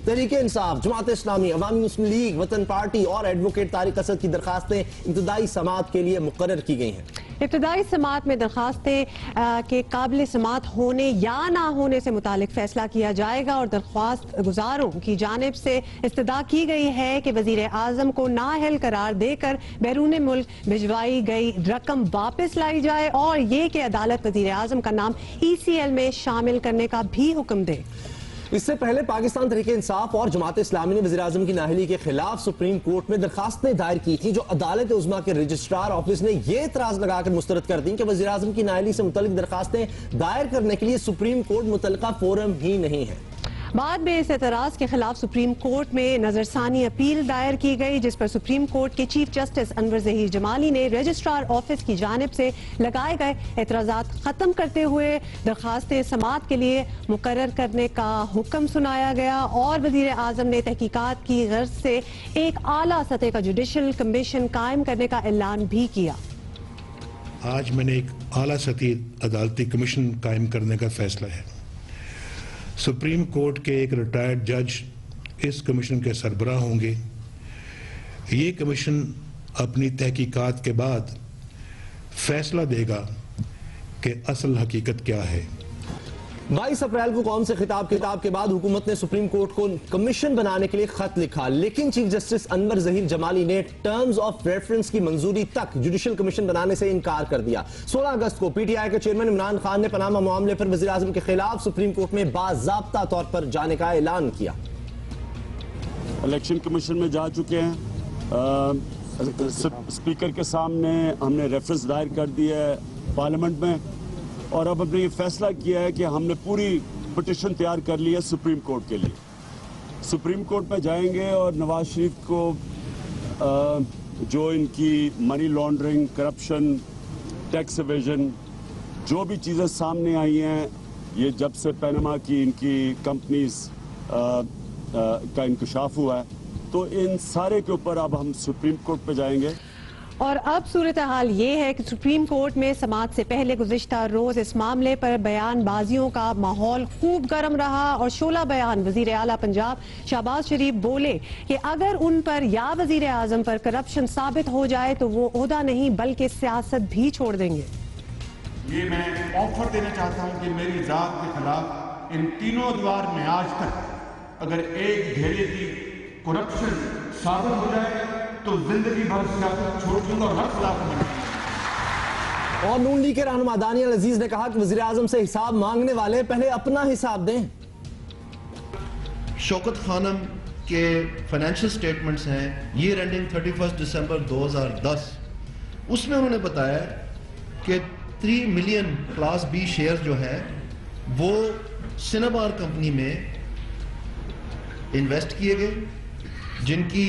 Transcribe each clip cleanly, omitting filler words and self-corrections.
तहरीक इंसाफ, जमात इस्लामी, अवामी मुस्लिम league, वतन party और advocate Tariq Asad की दरखास्तें इब्तदाई समाअत के लिए मुकर्रर की गई हैं। इब्तदाई समाअत में दरखास्तें के काबिल समाअत होने या ना होने से मुतालिक फैसला किया जाएगा और दरख्वास्त गुजारों की जानिब से इस्तदा की गई है कि वजीर आजम को नाअहल करार देकर बैरून मुल्क भिजवाई गई रकम वापस लाई जाए और ये कि अदालत वजीर आजम का नाम ECL में शामिल करने का भी हुक्म दे। इससे पहले पाकिस्तान तहरीक इंसाफ और जमात इस्लामी ने वज़ीर आज़म की नाअहली के खिलाफ सुप्रीम कोर्ट में दरखास्तें दायर की थी, जो अदालत उज़्मा के रजिस्ट्रार ऑफिस ने यह एतराज लगाकर मुस्तरद कर दी कि वज़ीर आज़म की नाअहली से मुतल्लिक दरखास्तें दायर करने के लिए सुप्रीम कोर्ट मुतल्लिका फोरम ही नहीं है। बाद में इस एतराज के खिलाफ सुप्रीम कोर्ट में नजरसानी अपील दायर की गई, जिस पर सुप्रीम कोर्ट के चीफ जस्टिस अनवर ज़हीर जमाली ने रजिस्ट्रार ऑफिस की जानिब से लगाए गए एतराजात खत्म करते हुए दरखास्तें समाअत के लिए मुकर्रर करने का हुक्म सुनाया गया और वजीर आजम ने तहकीकात की गर्ज से एक आला सतह का जुडिशल कमीशन कायम करने का ऐलान भी किया। आज मैंने एक आला सतही अदालती कमीशन कायम करने का फैसला है। सुप्रीम कोर्ट के एक रिटायर्ड जज इस कमीशन के सरबराह होंगे। ये कमीशन अपनी तहकीकात के बाद फैसला देगा कि असल हकीकत क्या है। 22 अप्रैल को कौम से खिताब के बाद हुकूमत ने सुप्रीम कोर्ट को कमीशन बनाने के लिए खत लिखा, लेकिन चीफ जस्टिस अनवर ज़हीर जमाली ने टर्म्स ऑफ रेफरेंस की मंजूरी तक जुडिशल कमीशन बनाने से इनकार कर दिया। 16 अगस्त को PTI के चेयरमैन इमरान खान ने पनामा मामले पर वज़ीर आज़म के खिलाफ सुप्रीम कोर्ट में बाज़ाब्ता तौर पर जाने का ऐलान किया। इलेक्शन कमीशन में जा चुके हैं, स्पीकर के सामने हमने रेफरेंस दायर कर दिया है पार्लियामेंट में और अब हमने ये फैसला किया है कि हमने पूरी पिटिशन तैयार कर ली है सुप्रीम कोर्ट के लिए। सुप्रीम कोर्ट में जाएंगे और नवाज शरीफ को जो इनकी money laundering, corruption, tax evasion, जो भी चीज़ें सामने आई हैं, ये जब से पनामा की इनकी कंपनीज का इंकशाफ हुआ है, तो इन सारे के ऊपर अब हम सुप्रीम कोर्ट पे जाएंगे। और अब सूरत हाल ये है कि सुप्रीम कोर्ट में समाअत से पहले गुज़िश्ता रोज इस मामले पर बयानबाजियों का माहौल खूब गर्म रहा और 16 बयान वजीर आला पंजाब शहबाज शरीफ बोले कि अगर उन पर या वजीर आजम पर करप्शन साबित हो जाए तो वो ओहदा नहीं बल्कि सियासत भी छोड़ देंगे। ये मैं ऑफर देना चाहता हूं कि मेरी जात के खिलाफ इन तीनों दीवार में आज तक अगर एक घेरे की करप्शन साबित हो जाए तो जिंदगी भर सियासत छोड़ दूंगा और हर खिलाफ। और नून लीग के रहनुमा दानियल अजीज ने कहा कि वज़ीर आज़म से हिसाब मांगने वाले पहले अपना हिसाब दें। शौकत खानम के फाइनेंशियल स्टेटमेंट्स हैं, ईयर एंडिंग 31 दिसंबर 2010, उसमें उन्होंने बताया कि 3 मिलियन क्लास B शेयर जो है वो सिनेबार कंपनी में इन्वेस्ट किए गए, जिनकी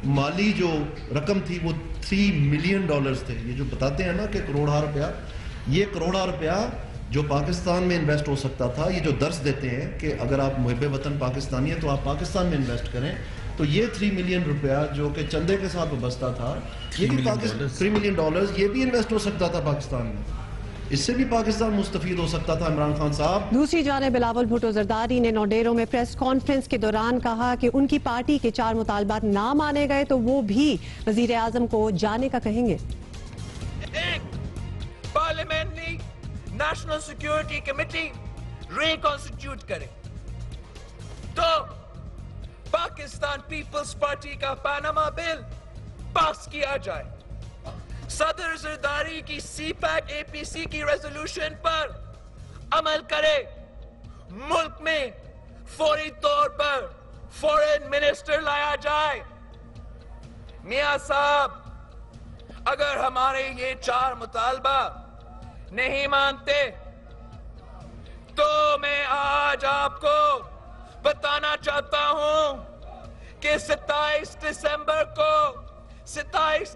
माली जो रकम थी वो $3 मिलियन थे। ये जो बताते हैं ना कि करोड़ा रुपया, ये करोड़ा रुपया जो पाकिस्तान में इन्वेस्ट हो सकता था, ये जो दर्ज देते हैं कि अगर आप मुहिब वतन पाकिस्तानी है तो आप पाकिस्तान में इन्वेस्ट करें, तो ये $3 मिलियन रुपया जो कि चंदे के साथ बसता था, ये भी $3 मिलियन ये भी इन्वेस्ट हो सकता था पाकिस्तान में। इससे भी पाकिस्तान मुस्तफीद हो सकता था इमरान खान साहब। दूसरी जानिब बिलावल भुट्टो जरदारी ने नौडेरो में प्रेस कॉन्फ्रेंस के दौरान कहा कि उनकी पार्टी के 4 मुतालबात ना माने गए तो वो भी वजीर आजम को जाने का कहेंगे। Parliamentary national security committee reconstitute करे तो पाकिस्तान पीपल्स पार्टी का पनामा बिल पास किया जाए, सदर जरदारी की CPAC APC की रेजोल्यूशन पर अमल करे, मुल्क में फौरी तौर पर फॉरेन मिनिस्टर लाया जाए। मियां साहब, अगर हमारे ये 4 मुतालबा नहीं मानते तो मैं आज आपको बताना चाहता हूं कि 27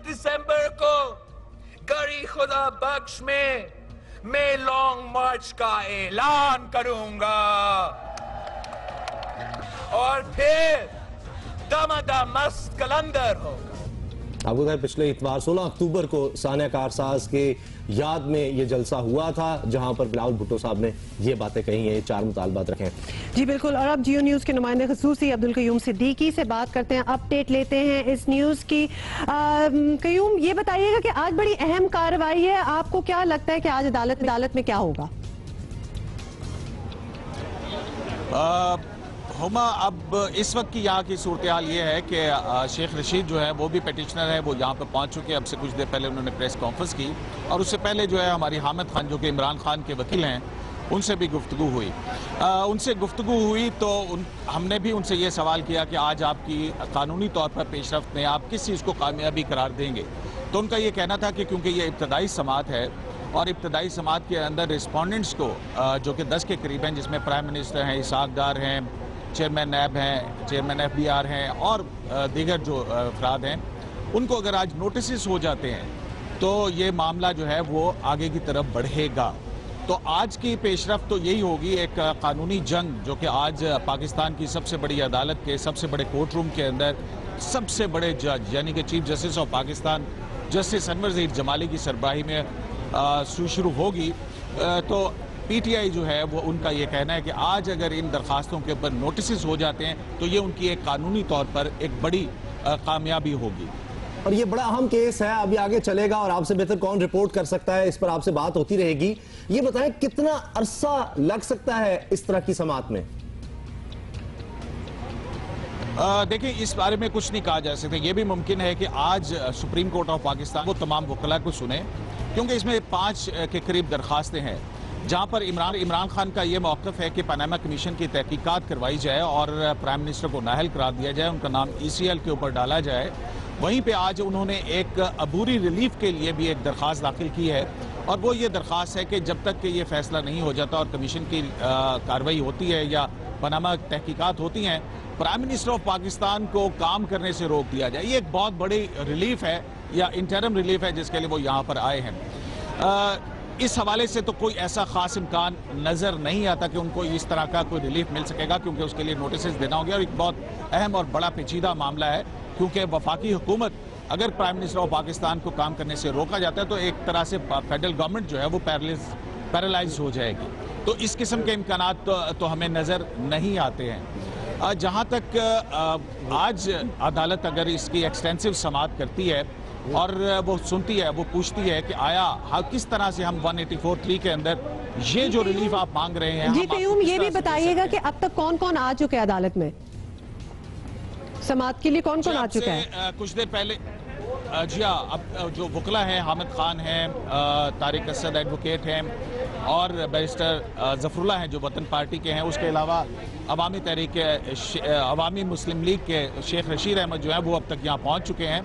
दिसंबर को गरी खुदा बख्श में मैं लॉन्ग मार्च का ऐलान करूंगा और फिर दमादम मस्त कलंदर होगा। आपको बताया पिछले इतवार 16 अक्टूबर को सानिया कारसाज के याद में ये जलसा हुआ था, जहां पर बिलावल भुट्टो साहब ने ये बातें कही हैं, ये 4 मुतालबात रखे हैं। जी बिल्कुल, और अब जियो न्यूज के नुमाइंदे खसूसी अब्दुल कयूम सिद्दीकी से बात करते हैं, अपडेट लेते हैं इस न्यूज की। कयूम, ये बताइएगा कि आज बड़ी अहम कार्रवाई है, आपको क्या लगता है कि आज अदालत में क्या होगा? हुमा, अब इस वक्त की यहाँ की सूरत हाल ये है कि शेख रशीद जो है वो भी पिटिशनर है, वो यहाँ पर पहुँच चुके हैं। अब से कुछ देर पहले उन्होंने प्रेस कॉन्फ्रेंस की, और उससे पहले जो है हमारी हामिद खान जो कि इमरान खान के वकील हैं, उनसे भी गुफ्तगू हुई। तो हमने भी उनसे ये सवाल किया कि आज आपकी कानूनी तौर पर पेशरफ्त में आप किस चीज़ को कामयाबी करार देंगे। तो उनका ये कहना था कि क्योंकि ये इब्तदाई समात है और इब्तदाई समात के अंदर रिस्पोंडेंट्स को जो कि 10 के करीब हैं, जिसमें प्राइम मिनिस्टर हैं, इसाक डार हैं, चेयरमैन नैब हैं, चेयरमैन FBR हैं और दीगर जो अफराद हैं, उनको अगर आज नोटिस हो जाते हैं तो ये मामला जो है वो आगे की तरफ बढ़ेगा। तो आज की पेशरफ्त तो यही होगी, एक कानूनी जंग जो कि आज पाकिस्तान की सबसे बड़ी अदालत के सबसे बड़े कोर्ट रूम के अंदर सबसे बड़े जज यानी कि chief justice of Pakistan justice Anwar Zaheer Jamali की सरबराही में शुरू होगी। तो PTI जो है वो उनका ये कहना है कि आज अगर इन दरखास्तों के ऊपर नोटिस हो जाते हैं तो ये उनकी एक कानूनी तौर पर एक बड़ी कामयाबी होगी। और ये बड़ा अहम केस है, अभी आगे चलेगा और आपसे बेहतर कौन रिपोर्ट कर सकता है, इस पर आपसे बात होती रहेगी। ये बताएं कितना अरसा लग सकता है इस तरह की समात में? देखिए, इस बारे में कुछ नहीं कहा जा सकता। ये भी मुमकिन है कि आज सुप्रीम कोर्ट ऑफ पाकिस्तान वो तमाम वकला को सुने, क्योंकि इसमें 5 के करीब दरखास्तें हैं, जहां पर इमरान खान का ये मौक़िफ़ है कि पनामा कमीशन की तहकीकात करवाई जाए और प्राइम मिनिस्टर को नाअहल करार दिया जाए, उनका नाम ECL के ऊपर डाला जाए। वहीं पे आज उन्होंने एक अबूरी रिलीफ के लिए भी एक दरख्वास्त दाखिल की है, और वो ये दरख्वास्त है कि जब तक कि ये फैसला नहीं हो जाता और कमीशन की कार्रवाई होती है या पनामा तहकीकात होती हैं, प्राइम मिनिस्टर ऑफ पाकिस्तान को काम करने से रोक दिया जाए। ये एक बहुत बड़ी रिलीफ है या इंटरम रिलीफ है जिसके लिए वो यहाँ पर आए हैं। इस हवाले से तो कोई ऐसा खास इम्कान नज़र नहीं आता कि उनको इस तरह का कोई रिलीफ मिल सकेगा, क्योंकि उसके लिए नोटिस देना होगा, और एक बहुत अहम और बड़ा पेचीदा मामला है, क्योंकि वफाकी हुकूमत अगर प्राइम मिनिस्टर ऑफ पाकिस्तान को काम करने से रोका जाता है तो एक तरह से फेडरल गवर्नमेंट जो है वो पैरालाइज हो जाएगी। तो इस किस्म के इम्कानात तो हमें नज़र नहीं आते हैं। जहाँ तक आज अदालत अगर इसकी एक्सटेंसिव समाअत करती है और वो सुनती है, वो पूछती है कि आया किस तरह से हम 184(3) के अंदर ये जो रिलीफ आप मांग रहे हैं। जी कयूम, ये भी बताइएगा कि अब तक कौन कौन आ चुके हैं अदालत में, समाअत के लिए कौन कौन आ चुका है? कुछ देर पहले जी हाँ, अब जो वकला हैं, हामिद खान हैं, तारिक असद एडवोकेट हैं, और बैरिस्टर जफरुल्लाह हैं जो वतन पार्टी के हैं। उसके अलावा अवामी मुस्लिम लीग के शेख रशीद अहमद जो हैं वो अब तक यहाँ पहुँच चुके हैं,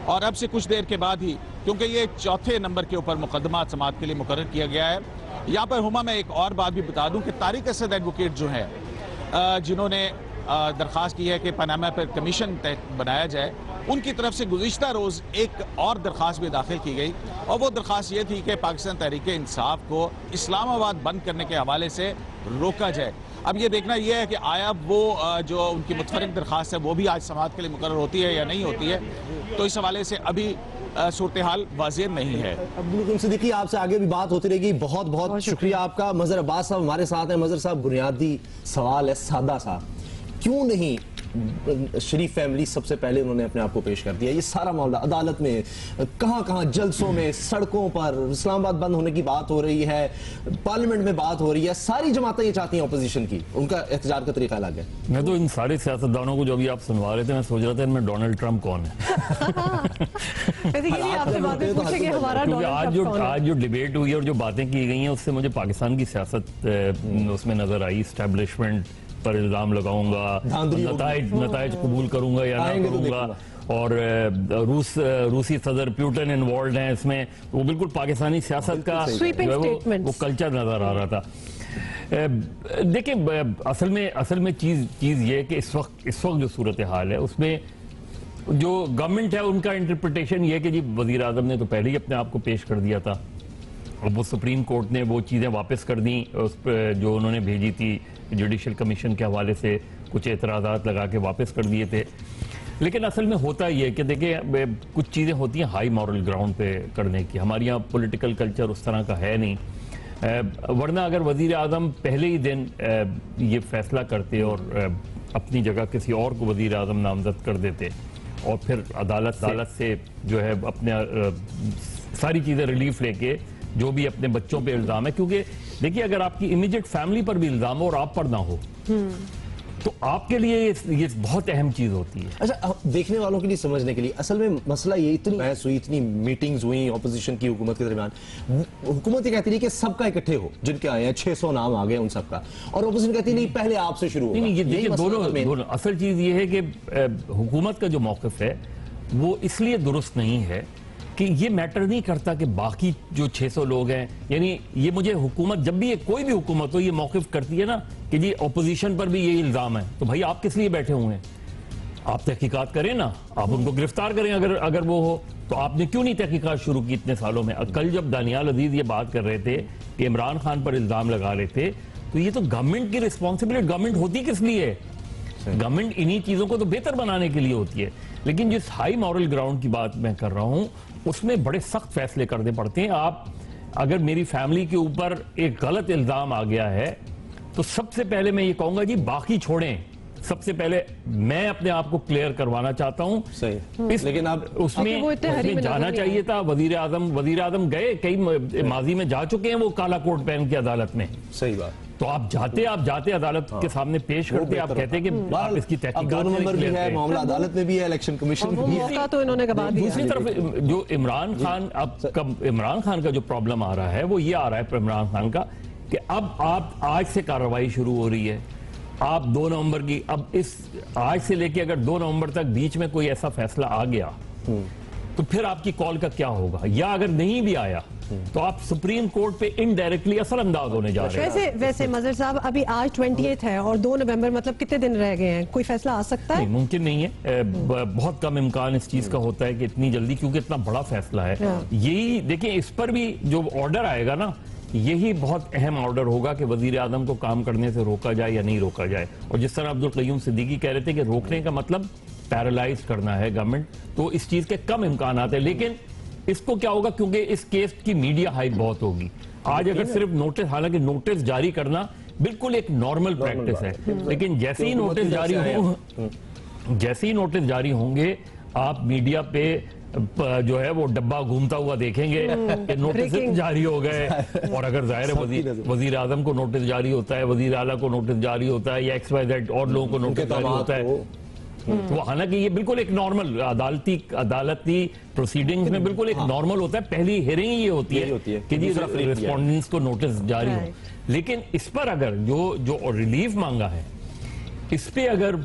और अब से कुछ देर के बाद ही, क्योंकि ये 4थे नंबर के ऊपर मुकदमा समाअत के लिए मुकर्रर किया गया है। यहाँ पर हुमा, मैं एक और बात भी बता दूं कि तारिक असद एडवोकेट जो हैं, जिन्होंने दरख्वास्त की है कि पनामा पर कमीशन बनाया जाए, उनकी तरफ से गुज़िश्ता रोज़ एक और दरख्वास्त भी दाखिल की गई, और वो दरख्वास्त ये थी कि पाकिस्तान तहरीक इंसाफ को इस्लामाबाद बंद करने के हवाले से रोका जाए। अब ये देखना यह है कि आया वो जो उनकी मुतफरिक दरख्वास्त है वो भी आज समाअत के लिए मुकर्रर होती है या नहीं होती है, तो इस हवाले से अभी सूरत हाल वाज़ेह नहीं है। अब्दुल कयूम सिद्दीकी, आपसे आगे भी बात होती रहेगी। बहुत बहुत शुक्रिया आपका। मजहर अब्बास साहब हमारे साथ हैं। मजहर साहब, बुनियादी सवाल है, सादा सा, क्यों नहीं शरीफ फैमिली सबसे पहले उन्होंने अपने आप को पेश कर दिया? ये सारा मामला अदालत में, कहां जलसों में, सड़कों पर, इस्लामाबाद बंद होने की बात हो रही है, पार्लियामेंट में बात हो रही है, सारी जमातें ये चाहती हैं अपोजिशन की, उनका एहतजाज का तरीका अलग है। मैं तो इन सारे सियासतदानों को जो अभी आप सुनवा रहे थे, मैं सोच रहा था इनमें डोनाल्ड ट्रंप कौन है। क्योंकि आज जो डिबेट हुई और जो बातें की गई हैं उससे मुझे पाकिस्तान की सियासत उसमें नजर आई। एस्टैब्लिशमेंट पर इल्जाम लगाऊंगा, नताइज कबूल करूंगा या ना करूंगा, और रूसी सदर प्यूटन इन्वॉल्व हैं इसमें, वो बिल्कुल पाकिस्तानी सियासत का वो कल्चर नजर आ रहा था। देखिए, असल में चीज ये कि इस वक्त जो सूरत हाल है उसमें जो गवर्नमेंट है उनका इंटरप्रिटेशन ये कि जी वजीर आजम ने तो पहले ही अपने आप को पेश कर दिया था, और वो सुप्रीम कोर्ट ने वो चीज़ें वापस कर दी जो उन्होंने भेजी थी जुडिशल कमीशन के हवाले से, कुछ एतराज़ात लगा के वापस कर दिए थे। लेकिन असल में होता ही है कि देखिए कुछ चीज़ें होती हैं हाई मॉरल ग्राउंड पे करने की, हमारे यहाँ पॉलिटिकल कल्चर उस तरह का है नहीं। वरना अगर वजीर आज़म पहले ही दिन ये फैसला करते और अपनी जगह किसी और को वजीर आज़म नामजद कर देते और फिर अदालत से जो है अपने सारी चीज़ें रिलीफ लेके जो भी अपने बच्चों पे इल्ज़ाम है, क्योंकि देखिए अगर आपकी इमीडिएट फैमिली पर भी इल्ज़ाम हो और आप पर ना हो तो आपके लिए ये बहुत अहम चीज होती है। अच्छा, देखने वालों के लिए समझने के लिए असल में मसला ये इतनी बहस हुई, इतनी मीटिंग्स हुई ऑपोजिशन की हुकूमत के दरमियान, हुकूमत ये कहती रही कि सबका इकट्ठे हो, जिनके आए हैं 600 नाम आ गए उन सबका, और ऑपोजिशन कहती नहीं पहले आपसे शुरू होगा। नहीं, ये देखिए दोनों असल चीज ये है कि हुकूमत का जो मौक़िफ़ है वो इसलिए दुरुस्त नहीं है कि ये मैटर नहीं करता कि बाकी जो 600 लोग हैं, यानी ये मुझे हुकूमत जब भी कोई भी हुकूमत हो ये मौक़िफ़ करती है ना कि जी अपोजिशन पर भी ये इल्ज़ाम है, तो भाई आप किस लिए बैठे हुए हैं? आप तहकीकात करें ना, आप उनको गिरफ्तार करें अगर वो हो, तो आपने क्यों नहीं तहकीकात शुरू की इतने सालों में? कल जब दानियाल अजीज ये बात कर रहे थे कि इमरान खान पर इल्ज़ाम लगा रहे थे, तो ये तो गवर्नमेंट की रिस्पॉन्सिबिलिटी, गवर्नमेंट होती किस लिए है? गवर्नमेंट इन्हीं चीज़ों को तो बेहतर बनाने के लिए होती है। लेकिन जिस हाई मॉरल ग्राउंड की बात मैं कर रहा हूँ उसमें बड़े सख्त फैसले करने पड़ते हैं। आप अगर मेरी फैमिली के ऊपर एक गलत इल्ज़ाम आ गया है तो सबसे पहले मैं ये कहूँगा जी बाकी छोड़ें, सबसे पहले मैं अपने आप को क्लियर करवाना चाहता हूँ। सही, लेकिन आप उसमें जाना चाहिए था। वजीर आजम गए, कई माजी में जा चुके हैं वो काला कोट पहन के अदालत में। सही बात। तो आप जाते अदालत के सामने पेश करते, आप कहते कि आप इसकी तहकीकात भी है, मामला अदालत में भी है, इलेक्शन कमीशन में भी है, तो इन्होंने गवा दिया। दूसरी तरफ जो इमरान खान का जो प्रॉब्लम आ रहा है वो ये आ रहा है इमरान खान का कि अब आप आज से कार्रवाई शुरू हो रही है, आप 2 नवंबर की, अब इस आज से लेके अगर 2 नवंबर तक बीच में कोई ऐसा फैसला आ गया तो फिर आपकी कॉल का क्या होगा? या अगर नहीं भी आया तो आप सुप्रीम कोर्ट पे इनडायरेक्टली असर अंदाज होने जा रहे हैं। वैसे मजहर साहब अभी आज 28 है और 2 नवंबर मतलब कितने दिन रह गए हैं, कोई फैसला आ सकता है? नहीं, मुमकिन नहीं है, बहुत कम इम्कान इस चीज का होता है कि इतनी जल्दी, क्योंकि इतना बड़ा फैसला है। यही देखिए, इस पर भी जो ऑर्डर आएगा ना, यही बहुत अहम ऑर्डर होगा कि वजीर आजम को काम करने से रोका जाए या नहीं रोका जाए। और जिस तरह अब्दुल कय्यूम सिद्दीकी कह रहे थे कि रोकने का मतलब पैरालाइज करना है गवर्नमेंट, तो इस चीज के कम इम्कान आते हैं। लेकिन इसको क्या होगा, क्योंकि इस केस की मीडिया हाइप बहुत होगी। आज अगर सिर्फ नोटिस, हालांकि नोटिस जारी करना बिल्कुल एक नॉर्मल प्रैक्टिस है, लेकिन जैसे ही नोटिस जारी होंगे आप मीडिया पे जो है वो डब्बा घूमता हुआ देखेंगे कि नोटिस जारी हो गए। और अगर जाहिर है वजीर आजम को नोटिस जारी होता है, वजीर आला को नोटिस जारी होता है, या XYZ और लोगों को नोटिस जारी होता है, तो हालांकि ये बिल्कुल एक नॉर्मल अदालती प्रोसीडिंग्स में बिल्कुल एक नॉर्मल होता है। पहली हियरिंग ये होती है कि जी रिस्पोंडेंट्स को नोटिस जारी हो। लेकिन इस पर अगर जो रिलीफ मांगा है, इस पे अगर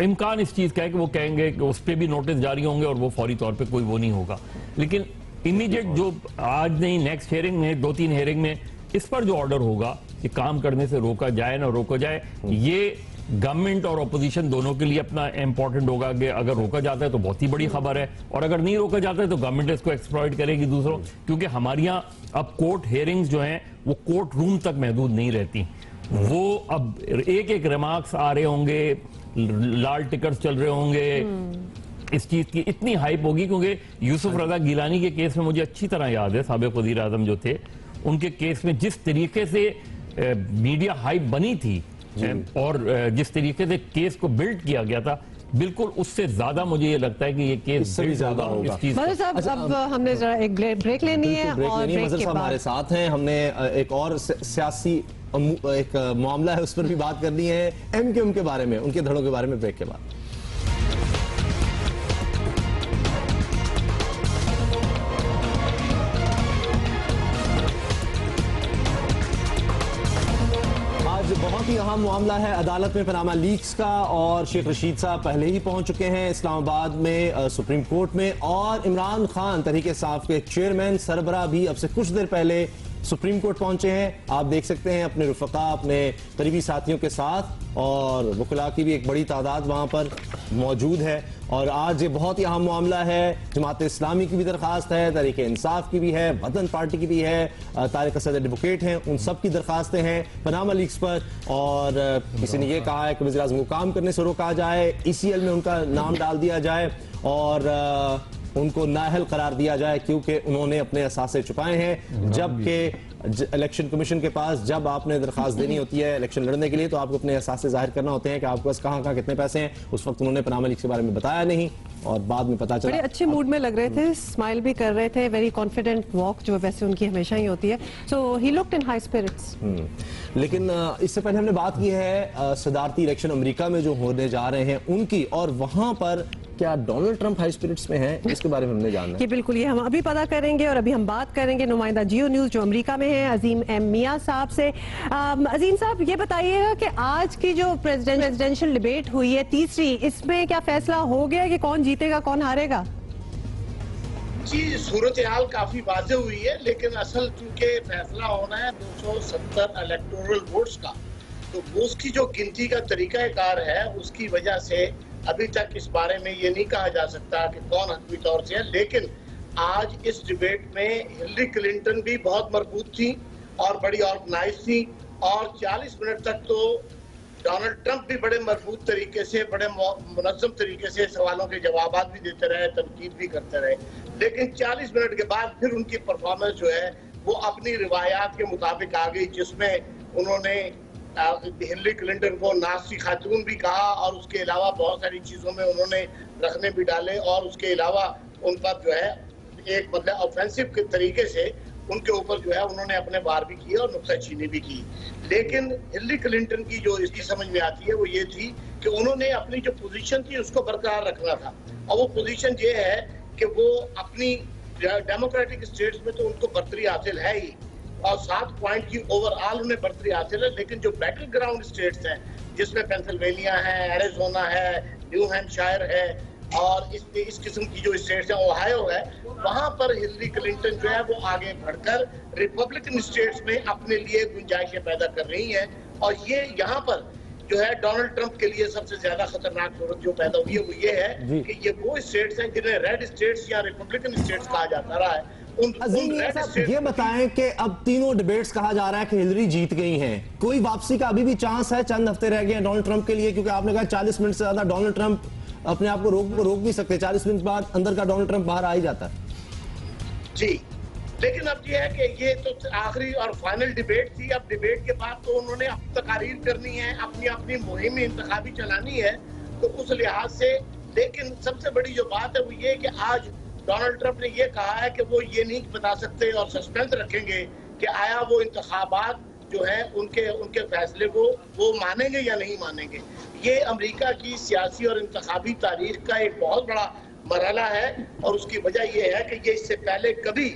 इम्कान इस चीज का है कि वो कहेंगे कि उस पे भी नोटिस जारी होंगे और वो फौरी तौर पे कोई वो नहीं होगा। लेकिन इमीडिएट जो आज नहीं, नेक्स्ट हियरिंग में, 2-3 हियरिंग में इस पर जो ऑर्डर होगा कि काम करने से रोका जाए ना रोका जाए, ये गवर्नमेंट और अपोजिशन दोनों के लिए अपना इंपॉर्टेंट होगा कि अगर रोका जाता है तो बहुत ही बड़ी खबर है, और अगर नहीं रोका जाता है तो गवर्नमेंट इसको एक्सप्लॉइट करेगी दूसरों। क्योंकि हमारे यहाँ अब कोर्ट हियरिंग्स जो हैं वो कोर्ट रूम तक महदूद नहीं रहती, वो अब एक रिमार्क्स आ रहे होंगे, लाल टिकट्स चल रहे होंगे, इस चीज की इतनी हाइप होगी। क्योंकि यूसुफ रजा गिलानी के केस में मुझे अच्छी तरह याद है, साबिक वजीर आजम जो थे, उनके केस में जिस तरीके से मीडिया हाइप बनी थी और जिस तरीके से केस को बिल्ड किया गया था, बिल्कुल उससे ज्यादा मुझे ये लगता है कि ये केस भी ज्यादा होगा। अब हमने जरा एक ब्रेक लेनी है और ब्रेक के बाद हमारे साथ हैं, हमने एक और सियासी एक मामला है उस पर भी बात करनी है, MQM के बारे में, उनके धड़ों के बारे में, ब्रेक के बाद। बहुत ही अहम मामला है अदालत में पनामा लीक्स का, और शेख रशीद साहब पहले ही पहुंच चुके हैं इस्लामाबाद में सुप्रीम कोर्ट में, और इमरान खान तहरीक इंसाफ के चेयरमैन सरबराह भी अब से कुछ देर पहले सुप्रीम कोर्ट पहुंचे हैं। आप देख सकते हैं अपने रुफका, अपने करीबी साथियों के साथ, और वकीला की भी एक बड़ी तादाद वहां पर मौजूद है। और आज ये बहुत ही अहम मामला है। जमात इस्लामी की भी दरखास्त है, तहरीक इंसाफ की भी है, वतन पार्टी की भी है, तारिक असद एडवोकेट हैं, उन सब की दरखास्तें हैं पनामा लीक्स पर। और किसी ने यह कहा है कि वज़ीर आज़म को काम करने से रोका जाए, ECL में उनका नाम डाल दिया जाए और उनको नाअहल करार दिया जाए क्योंकि उन्होंने अपने असासे छुपाए हैं। जबकि इलेक्शन कमीशन के पास जब आपने दरखास्त देनी होती है इलेक्शन लड़ने के लिए तो आपको अपने असासे जाहिर करना होते हैं कि आपके पास कहाँ कितने पैसे हैं। उस वक्त उन्होंने पनामा लीक्स के बारे में बताया नहीं और बाद में पता चला। बड़े अच्छे मूड में लग रहे थे, स्माइल भी कर रहे थे, वेरी कॉन्फिडेंट वॉक जो वैसे उनकी हमेशा ही होती है। So he looked in high spirits. लेकिन इससे पहले हमने बात की है सदारती इलेक्शन अमेरिका में जो होने जा रहे हैं उनकी, और वहां पर क्या डोनाल्ड ट्रंप हाई स्पिरिट्स में हैं, इसके बारे में हमने जानना है। ये बिल्कुल, ये हम अभी पता करेंगे। और अभी हम बात करेंगे नुमाइंदा जियो न्यूज जो अमेरिका में है अजीम एम मियां साहब से। अजीम साहब, ये बताइएगा कि आज की जो प्रेसिडेंशियल डिबेट हुई है तीसरी, इसमें क्या फैसला हो गया कि कौन जीतेगा कौन हारेगा? जी, सूरत हाल काफी वाज़ेह हुई है, लेकिन असल चूंकि फैसला होना है 270 इलेक्टोरल वोट्स का, तो उसकी जो गिनती का तरीकाकार है उसकी वजह से अभी तक इस बारे में ये नहीं कहा जा सकता कि कौन हतमी तौर से है। लेकिन आज इस डिबेट में हिलरी क्लिंटन भी बहुत मजबूत थी और बड़ी ऑर्गेनाइज थी, और 40 मिनट तक तो डोनाल्ड ट्रंप भी बड़े मजबूत तरीके से, बड़े मुनज़्ज़म तरीके से सवालों के जवाब भी देते रहे, तनकीद भी करते रहे। लेकिन 40 मिनट के बाद फिर उनकी परफॉर्मेंस जो है वो अपनी रिवायात के मुताबिक आ गई, जिसमें उन्होंने हिलरी क्लिंटन को नाज़ी खातून भी कहा और उसके अलावा बहुत सारी चीज़ों में उन्होंने रखने भी डाले, और उसके अलावा उन पर जो है एक मतलब ऑफेंसिव के तरीके से उनके ऊपर जो है उन्होंने अपने वार भी किए और नुक्ताचीनी भी की। लेकिन हिलरी क्लिंटन की जो इसकी समझ में आती है वो ये थी कि उन्होंने अपनी जो पोजीशन थी उसको बरकरार रखना था, और वो पोजीशन ये है कि वो अपनी डेमोक्रेटिक स्टेट्स में तो उनको बढ़तरी हासिल है ही, और 7 पॉइंट की ओवरऑल उन्हें बढ़तरी हासिल है। लेकिन जो बैटल ग्राउंड स्टेट्स हैं जिसमें पेंसिल्वेनिया है, एरिज़ोना है, न्यू हैम्पशायर है और इस किस्म की जो स्टेट्स हैं, ओहायो है, वहां पर हिलरी क्लिंटन जो है वो आगे बढ़कर रिपब्लिकन स्टेट्स में अपने लिए गुंजाइशें पैदा कर रही हैं। और ये यहाँ पर जो है डोनाल्ड ट्रंप के लिए सबसे ज्यादा खतरनाक सूरत जो पैदा हुई है वो ये है कि ये वो स्टेट्स हैं जिन्हें रेड स्टेट्स या रिपब्लिकन स्टेट्स कहा जाता रहा है। ये बताएं कि अब तीनों डिबेट्स कहा जा रहा है कि हिलरी जीत गई हैं, कोई वापसी का अभी भी चांस है? चंद हफ्ते रह गए हैं डोनाल्ड ट्रंप के लिए, क्योंकि आपने कहा 40 मिनट से ज्यादा डोनाल्ड ट्रंप अपने आप को रोक नहीं सकते। 40 मिनट बाद अंदर का डोनाल्ड ट्रंप बाहर आ ही जाता है। जी, लेकिन अब ये है कि ये तो आखिरी और फाइनल डिबेट थी। अब डिबेट के बाद तो उन्होंने अब तकारीर करनी है, अपनी अपनी मुहिम इंतखाबी चलानी है, तो उस लिहाज से। लेकिन सबसे बड़ी जो बात है वो ये कि आज डोनाल्ड ट्रंप ने ये कहा है कि वो ये नहीं बता सकते और सस्पेंस रखेंगे कि आया वो इंतखाबात जो है उनके फैसले को वो मानेंगे या नहीं मानेंगे। ये अमेरिका की सियासी और इंतखाबी तारीख का एक बहुत बड़ा मरहला है, और उसकी वजह ये है कि ये इससे पहले कभी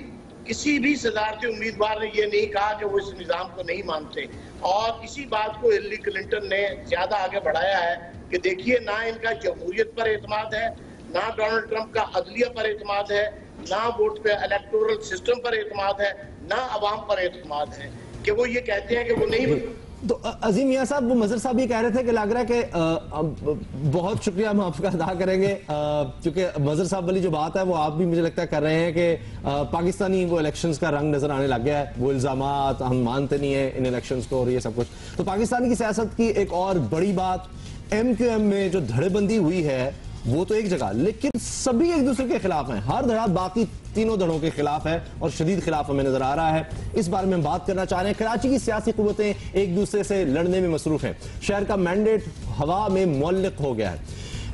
किसी भी सदारती उम्मीदवार ने ये नहीं कहा कि वो इस निज़ाम को नहीं मानते। और इसी बात को हिलरी क्लिंटन ने ज्यादा आगे बढ़ाया है कि देखिए, ना इनका जमहूरियत पर एतमाद है, ना डोनाल्ड ट्रंप का अदलिया पर एतमाद है, ना वोट पे इलेक्टोरल सिस्टम पर एतमाद है, ना अवाम पर एतमाद है, कि वो ये कहते हैं कि वो नहीं। तो अजीम मियां साहब, वो मजहर साहब ये कह रहे थे कि लग रहा है कि बहुत शुक्रिया हम आपका अदा करेंगे, क्योंकि मजहर साहब वाली जो बात है वो आप भी मुझे लगता है कर रहे हैं कि पाकिस्तानी वो इलेक्शंस का रंग नजर आने लग गया है, वो इल्जामात हम मानते नहीं है इन इलेक्शंस को और ये सब कुछ। तो पाकिस्तान की सियासत की एक और बड़ी बात, MQM में जो धड़ेबंदी हुई है वो तो एक जगह, लेकिन सभी एक दूसरे के खिलाफ हैं। हर धड़ा बाकी तीनों धड़ों के खिलाफ है और शदीद खिलाफ हमें नजर आ रहा है। इस बारे में हम बात करना चाह रहे हैं। कराची की सियासी कुव्वतें एक दूसरे से लड़ने में मसरूफ हैं। शहर का मैंडेट हवा में मुअल्लिक हो गया है।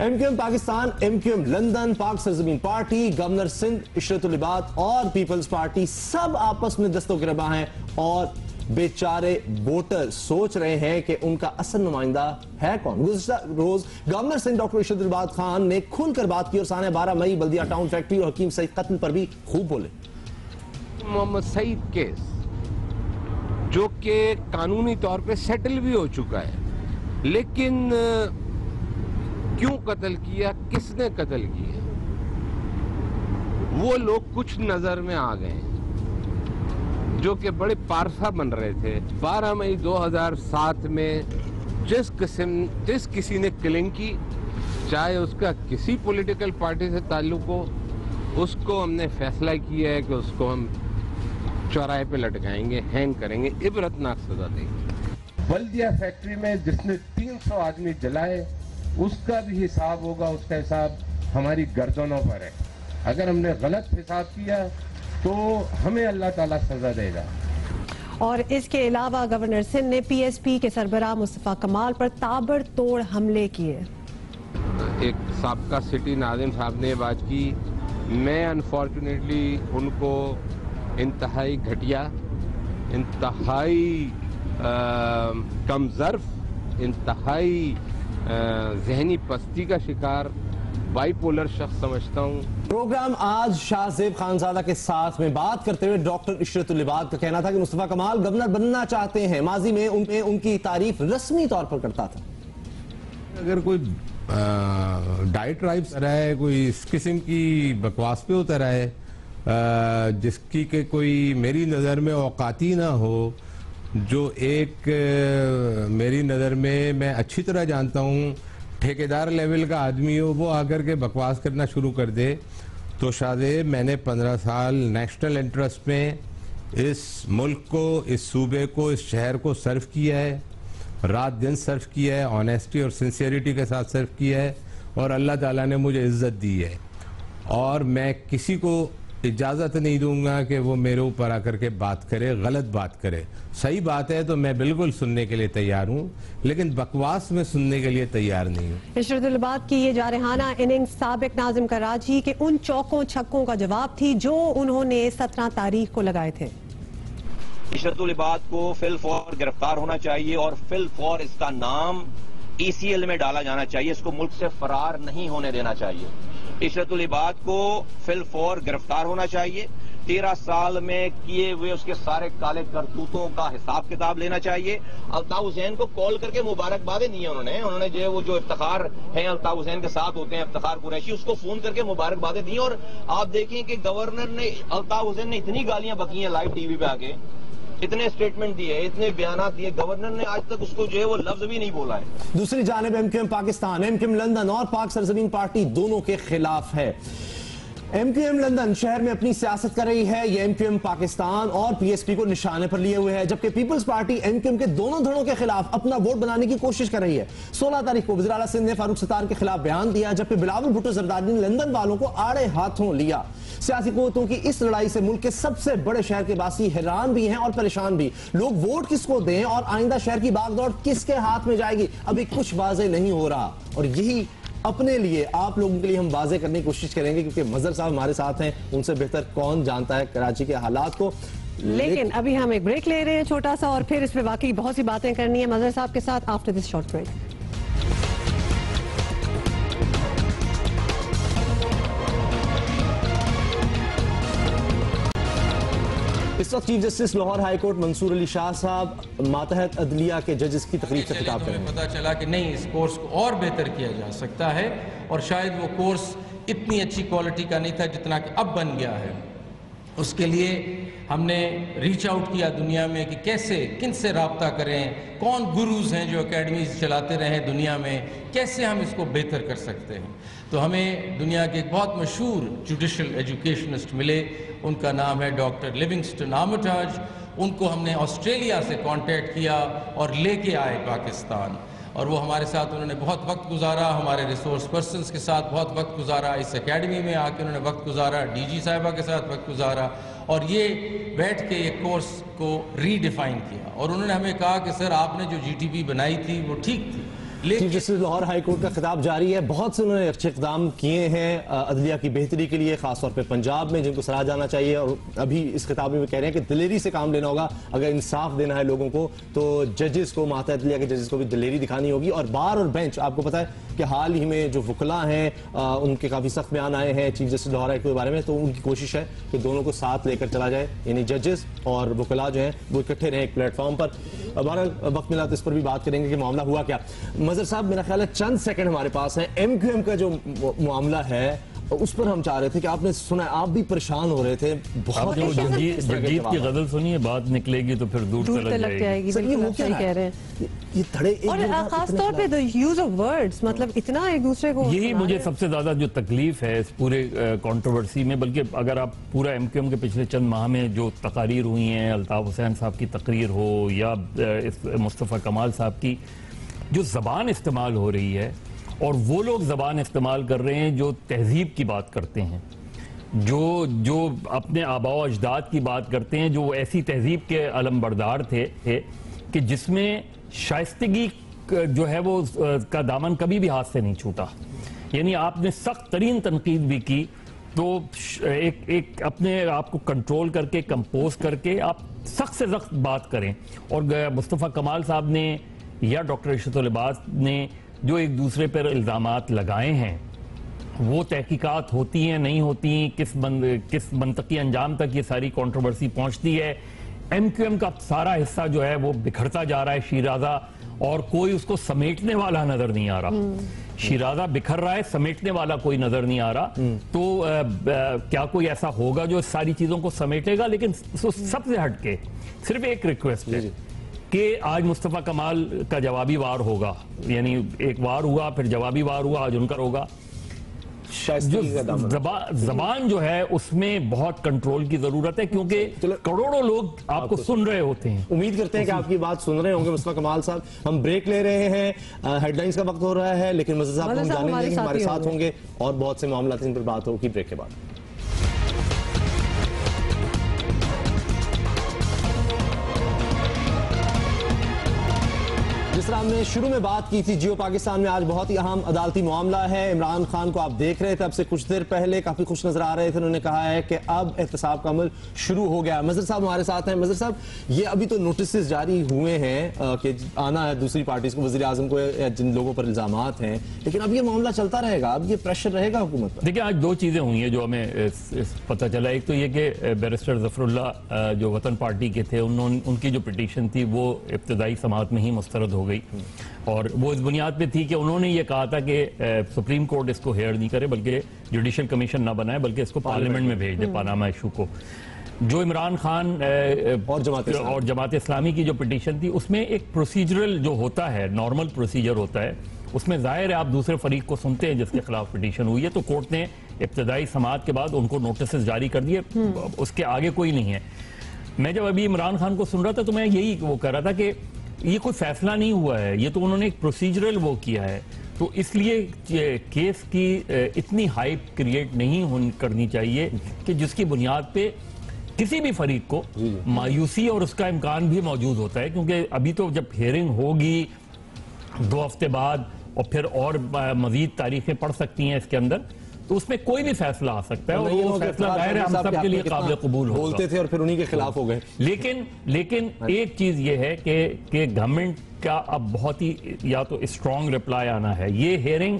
MQM पाकिस्तान, MQM लंदन, पाक सरजमीन पार्टी, गवर्नर सिंध, इशरतुल इबाद और पीपल्स पार्टी सब आपस में दस्तोगिरबा हैं, और बेचारे वोटर सोच रहे हैं कि उनका असल नुमाइंदा है कौन। गुज़िश्ता रोज गवर्नर सिंध डॉक्टर इशरतुल इबाद खान ने खुलकर बात की और साने 12 मई बल्दिया टाउन फैक्ट्री और हकीम सईद कत्ल पर भी खूब बोले। मोहम्मद सईद केस जो कि कानूनी तौर पे सेटल भी हो चुका है, लेकिन क्यों कत्ल किया, किसने कत्ल किया, वो लोग कुछ नजर में आ गए जो कि बड़े पारसा बन रहे थे। 12 मई 2007 में जिस किसी ने किलिंग की चाहे उसका किसी पॉलिटिकल पार्टी से ताल्लुक हो, उसको हमने फैसला किया है कि उसको हम चौराहे पे लटकाएंगे, हैंग करेंगे, इबरतनाक सजा देंगे। बल्दिया फैक्ट्री में जिसने 300 आदमी जलाए, उसका भी हिसाब होगा, उसका हिसाब हमारी गर्दनों पर है। अगर हमने गलत हिसाब किया तो हमें अल्लाह ताला सजा देगा। और इसके अलावा गवर्नर सिंध ने पीएसपी के सरबराह मुस्तफा कमाल पर ताबड़तोड़ हमले किए। एक साबका सिटी नाज़िम साहब ने बात की, मैं अनफॉर्चुनेटली उनको इंतहाई घटिया, इंतहाई कमज़र्फ, इंतहाई जहनी पस्ती का शिकार बाइपोलर शख्स समझता हूँ। प्रोग्राम आज शाहजेब खानजादा के साथ में बात करते हुए डॉक्टर इशरतुल लिबाद का कहना था कि मुस्तफा कमाल गवर्नर बनना चाहते हैं, माजी में उनकी तारीफ रस्मी तौर पर करता था। अगर कोई डाइट्राइब रहा है, कोई इस किस्म की बकवास पे होता रहा है जिसकी के कोई मेरी नज़र में औकाती ना हो, जो एक मेरी नज़र में मैं अच्छी तरह जानता हूँ ठेकेदार लेवल का आदमी हो, वो आकर के बकवास करना शुरू कर दे, तो शायद मैंने 15 साल नेशनल इंटरेस्ट में इस मुल्क को, इस सूबे को, इस शहर को सर्व किया है, रात दिन सर्व किया है, ऑनेस्टी और सिंसियरिटी के साथ सर्व किया है, और अल्लाह ताला ने मुझे इज्जत दी है। और मैं किसी को इजाज़त नहीं दूंगा कि वो मेरे ऊपर आकर के बात करे, गलत बात करे। सही बात है तो मैं बिल्कुल सुनने के लिए तैयार हूँ, लेकिन बकवास में सुनने के लिए तैयार नहीं हूँ। इशरतुल लिबाद की ये जारहाना इनिंग्स साबिक नाजिम कराची के उन चौकों छक्कों का जवाब थी जो उन्होंने 17 तारीख को लगाए थे। इशरतुल लिबाद को फिल फौर गिरफ्तार होना चाहिए और फिल फौर इसका नाम ECL में डाला जाना चाहिए, इसको मुल्क से फरार नहीं होने देना चाहिए। इशरतुल लिबाद को फिल फौर गिरफ्तार होना चाहिए, 13 साल में किए हुए उसके सारे काले करतूतों का हिसाब किताब लेना चाहिए। अल्ताफ हुसैन को कॉल करके मुबारकबादें दी हैं उन्होंने जो इफ्तिखार हैं अल्ताफ हुसैन के साथ होते हैं, इफ्तिखार कुरैशी, उसको फोन करके मुबारकबादें दी। और आप देखें कि गवर्नर ने, अल्ताफ हुसैन ने इतनी गालियां बकी हैं लाइव टीवी पे आके, इतने स्टेटमेंट दिए, इतने बयान दिए, गवर्नर ने आज तक उसको जो है वो लफ्ज भी नहीं बोला है। दूसरी जानिब MQM पाकिस्तान, MQM लंदन और पाक सरजमीन पार्टी दोनों के खिलाफ है। MQM लंदन शहर में अपनी सियासत कर रही है, ये MQM पाकिस्तान और PSP को निशाने पर लिए हुए है, जबकि पीपल्स पार्टी MQM के दोनों धड़ों के खिलाफ अपना वोट बनाने की कोशिश कर रही है। 16 तारीख को वज़ीर आला सिंध ने फारूक सत्तार के खिलाफ बयान दिया, जबकि बिलावल भुट्टो जरदारी ने लंदन वालों को आड़े हाथों लिया। सियासी कुव्वतों की इस लड़ाई से मुल्क के सबसे बड़े शहर के वासी हैरान भी हैं और परेशान भी। लोग वोट किसको दें और आइंदा शहर की बागडोर किसके हाथ में जाएगी, अभी कुछ वाज़ेह नहीं हो रहा। और यही अपने लिए, आप लोगों के लिए हम वाज़ेह करने की कोशिश करेंगे, क्योंकि मजहर साहब हमारे साथ हैं, उनसे बेहतर कौन जानता है कराची के हालात को। लेकिन अभी हम एक ब्रेक ले रहे हैं छोटा सा, और फिर इस पे वाकई बहुत सी बातें करनी है मजहर साहब के साथ आफ्टर दिस शॉर्ट ब्रेक। इस वक्त chief justice Lahore high court Mansoor Ali Shah sahab मातहत अदलिया के जजेस की तकरीब से खिताब करेंगे। पता चला कि नहीं, इस कोर्स को और बेहतर किया जा सकता है, और शायद वो कोर्स इतनी अच्छी क्वालिटी का नहीं था जितना कि अब बन गया है। उसके लिए हमने रीच आउट किया दुनिया में कि कैसे, किन से रब्ता करें, कौन गुरुज हैं जो एकेडमीज चलाते रहे दुनिया में, कैसे हम इसको बेहतर कर सकते हैं। तो हमें दुनिया के एक बहुत मशहूर जुडिशल एजुकेशनिस्ट मिले, उनका नाम है डॉक्टर लिविंगस्टन आर्मिटाज। उनको हमने ऑस्ट्रेलिया से कांटेक्ट किया और लेके आए पाकिस्तान, और वो हमारे साथ उन्होंने बहुत वक्त गुजारा, हमारे रिसोर्स पर्सनस के साथ बहुत वक्त गुजारा, इस एकेडमी में आके उन्होंने वक्त गुजारा, DG साहिबा के साथ वक्त गुजारा, और ये बैठ के ये कोर्स को रीडिफाइन किया। और उन्होंने हमें कहा कि सर आपने जो GTP बनाई थी वो ठीक थी, chief justice Lahore high court का खिताब जारी है। बहुत से उन्होंने अच्छे इक़दाम किए हैं अदलिया की बेहतरी के लिए, खासतौर पर पंजाब में, जिनको सराहा जाना चाहिए। और अभी इस खिताब में कह रहे हैं कि दिलेरी से काम लेना होगा, अगर इंसाफ देना है लोगों को तो जजेस को, मातहत अदलिया के जजेस को भी दिलेरी दिखानी होगी। और बार और बेंच, आपको पता है कि हाल ही में जो वकला हैं उनके काफ़ी सख्त बयान आए हैं chief justice Lahore high court के बारे में, तो उनकी कोशिश है कि दोनों को साथ लेकर चला जाए, यानी जजेस और वकला जो हैं वो इकट्ठे रहें एक प्लेटफॉर्म पर। हमारा वक्त मिला तो इस पर भी बात करेंगे कि मामला हुआ क्या। मजहर साहब, मेरा ख्याल है चंद सेकंड हमारे पास हैं। MQM का जो मामला है उस पर हम चाह रहे थे कि आपने सुना, आप भी परेशान हो रहे थे बहुत। जगजीत की गजल सुनिए, बात निकलेगी तो फिर दूर तलक जाएगी। सर, ये वो क्या कह रहे हैं, ये धड़े और खास तौर पे द यूज ऑफ वर्ड्स, मतलब इतना एक दूसरे को, यही मुझे सबसे ज्यादा जो तकलीफ है इस पूरे कंट्रोवर्सी में। बल्कि अगर आप पूरा एमक्यूएम के पिछले चंद माह में जो तकारीर हुई हैं, अल्ताफ हुसैन साहब की तकरीर हो या मुस्तफ़ा कमाल साहब की, जो जबान इस्तेमाल हो रही है, और वो लोग जबान इस्तेमाल कर रहे हैं जो तहजीब की बात करते हैं, जो अपने आबा व अजदाद की बात करते हैं, जो ऐसी तहजीब के अलमबरदार थे कि जिसमें शाइस्तगी जो है वो का दामन कभी भी हाथ से नहीं छूटा। यानी आपने सख्त तरीन तनकीद भी की तो एक अपने आप को कंट्रोल करके, कंपोज करके आप सख्त से सख्त बात करें। और मुस्तफ़ा कमाल साहब ने या डॉक्टर इशरतुल इबाद ने जो एक दूसरे पर इल्ज़ामात लगाए हैं, वो तहकीकात होती हैं नहीं होती, किस मंतकी अंजाम तक ये सारी कंट्रोवर्सी पहुंचती है। एमक्यूएम का सारा हिस्सा जो है वो बिखरता जा रहा है शिराजा, और कोई उसको समेटने वाला नजर नहीं आ रहा। शिराजा बिखर रहा है, समेटने वाला कोई नजर नहीं आ रहा। तो क्या कोई ऐसा होगा जो सारी चीजों को समेटेगा? लेकिन सबसे हटके सिर्फ एक रिक्वेस्ट है कि आज मुस्तफ़ा कमाल का जवाबी वार होगा, यानी एक वार हुआ फिर जवाबी वार हुआ, आज उनका होगा। जो जबान जो है उसमें बहुत कंट्रोल की जरूरत है, क्योंकि करोड़ों लोग आपको सुन रहे होते हैं। उम्मीद करते हैं कि आपकी बात सुन रहे होंगे मुस्तफ़ा कमाल साहब। हम ब्रेक ले रहे हैं, हेडलाइंस का वक्त हो रहा है, लेकिन मज़े साहब हम जाने देंगे, हमारे साथ होंगे और बहुत से मामला इन पर बात होगी ब्रेक के बाद। जिस तरह हमने शुरू में बात की थी, जियो पाकिस्तान में आज बहुत ही अहम अदालती मामला है। इमरान खान को आप देख रहे थे, अब से कुछ देर पहले काफी खुश नजर आ रहे थे। उन्होंने कहा है कि अब एहतसाब का अमल शुरू हो गया। मजहर साहब हमारे साथ हैं। मजहर साहब, ये अभी तो नोटिस जारी हुए हैं कि आना है दूसरी पार्टीज को, वजीर आजम को, या जिन लोगों पर इल्जामात हैं, लेकिन अब ये मामला चलता रहेगा, अब ये प्रेशर रहेगा हुकूमत पर। देखिए, आज दो चीजें हुई हैं जो हमें पता चला। एक तो ये कि बैरिस्टर जफरुल्लाह जो वतन पार्टी के थे, उनकी जो पिटीशन थी वो इब्तदाई समाअत में ही मुस्तरद हो गई, और वो इस बुनियाद पे थी कि उन्होंने ये कहा था कि सुप्रीम कोर्ट इसको हेयर नहीं करे, बल्कि जुडिशल कमीशन ना बनाए, बल्कि इसको पार्लियामेंट में भेज दे, पानामा इशू को। जो इमरान खान और जमात इस्लामी की जो पिटीशन थी, उसमें एक प्रोसीजरल जो होता है, नॉर्मल प्रोसीजर होता है, उसमें जाहिर है आप दूसरे फरीक को सुनते हैं जिसके खिलाफ पिटीशन हुई है, तो कोर्ट ने इब्तदाई समाअत के बाद उनको नोटिस जारी कर दिए, उसके आगे कोई नहीं है। मैं जब अभी इमरान खान को सुन रहा था तो मैं यही वो कह रहा था कि ये कोई फैसला नहीं हुआ है, ये तो उन्होंने एक प्रोसीजरल वो किया है, तो इसलिए केस की इतनी हाइप क्रिएट नहीं करनी चाहिए कि जिसकी बुनियाद पे किसी भी फरीक को मायूसी और उसका इम्कान भी मौजूद होता है। क्योंकि अभी तो जब हियरिंग होगी 2 हफ्ते बाद, और फिर और मजीद तारीखें पड़ सकती हैं इसके अंदर, तो उसमें कोई भी फैसला आ सकता है, और वो फैसला जाहिर है हम सब के लिए काबिल कबूल होगा। बोलते थे और फिर उन्हीं के खिलाफ हो गए। लेकिन एक चीज ये है कि गवर्नमेंट का अब बहुत ही या तो स्ट्रॉन्ग रिप्लाई आना है। ये हेयरिंग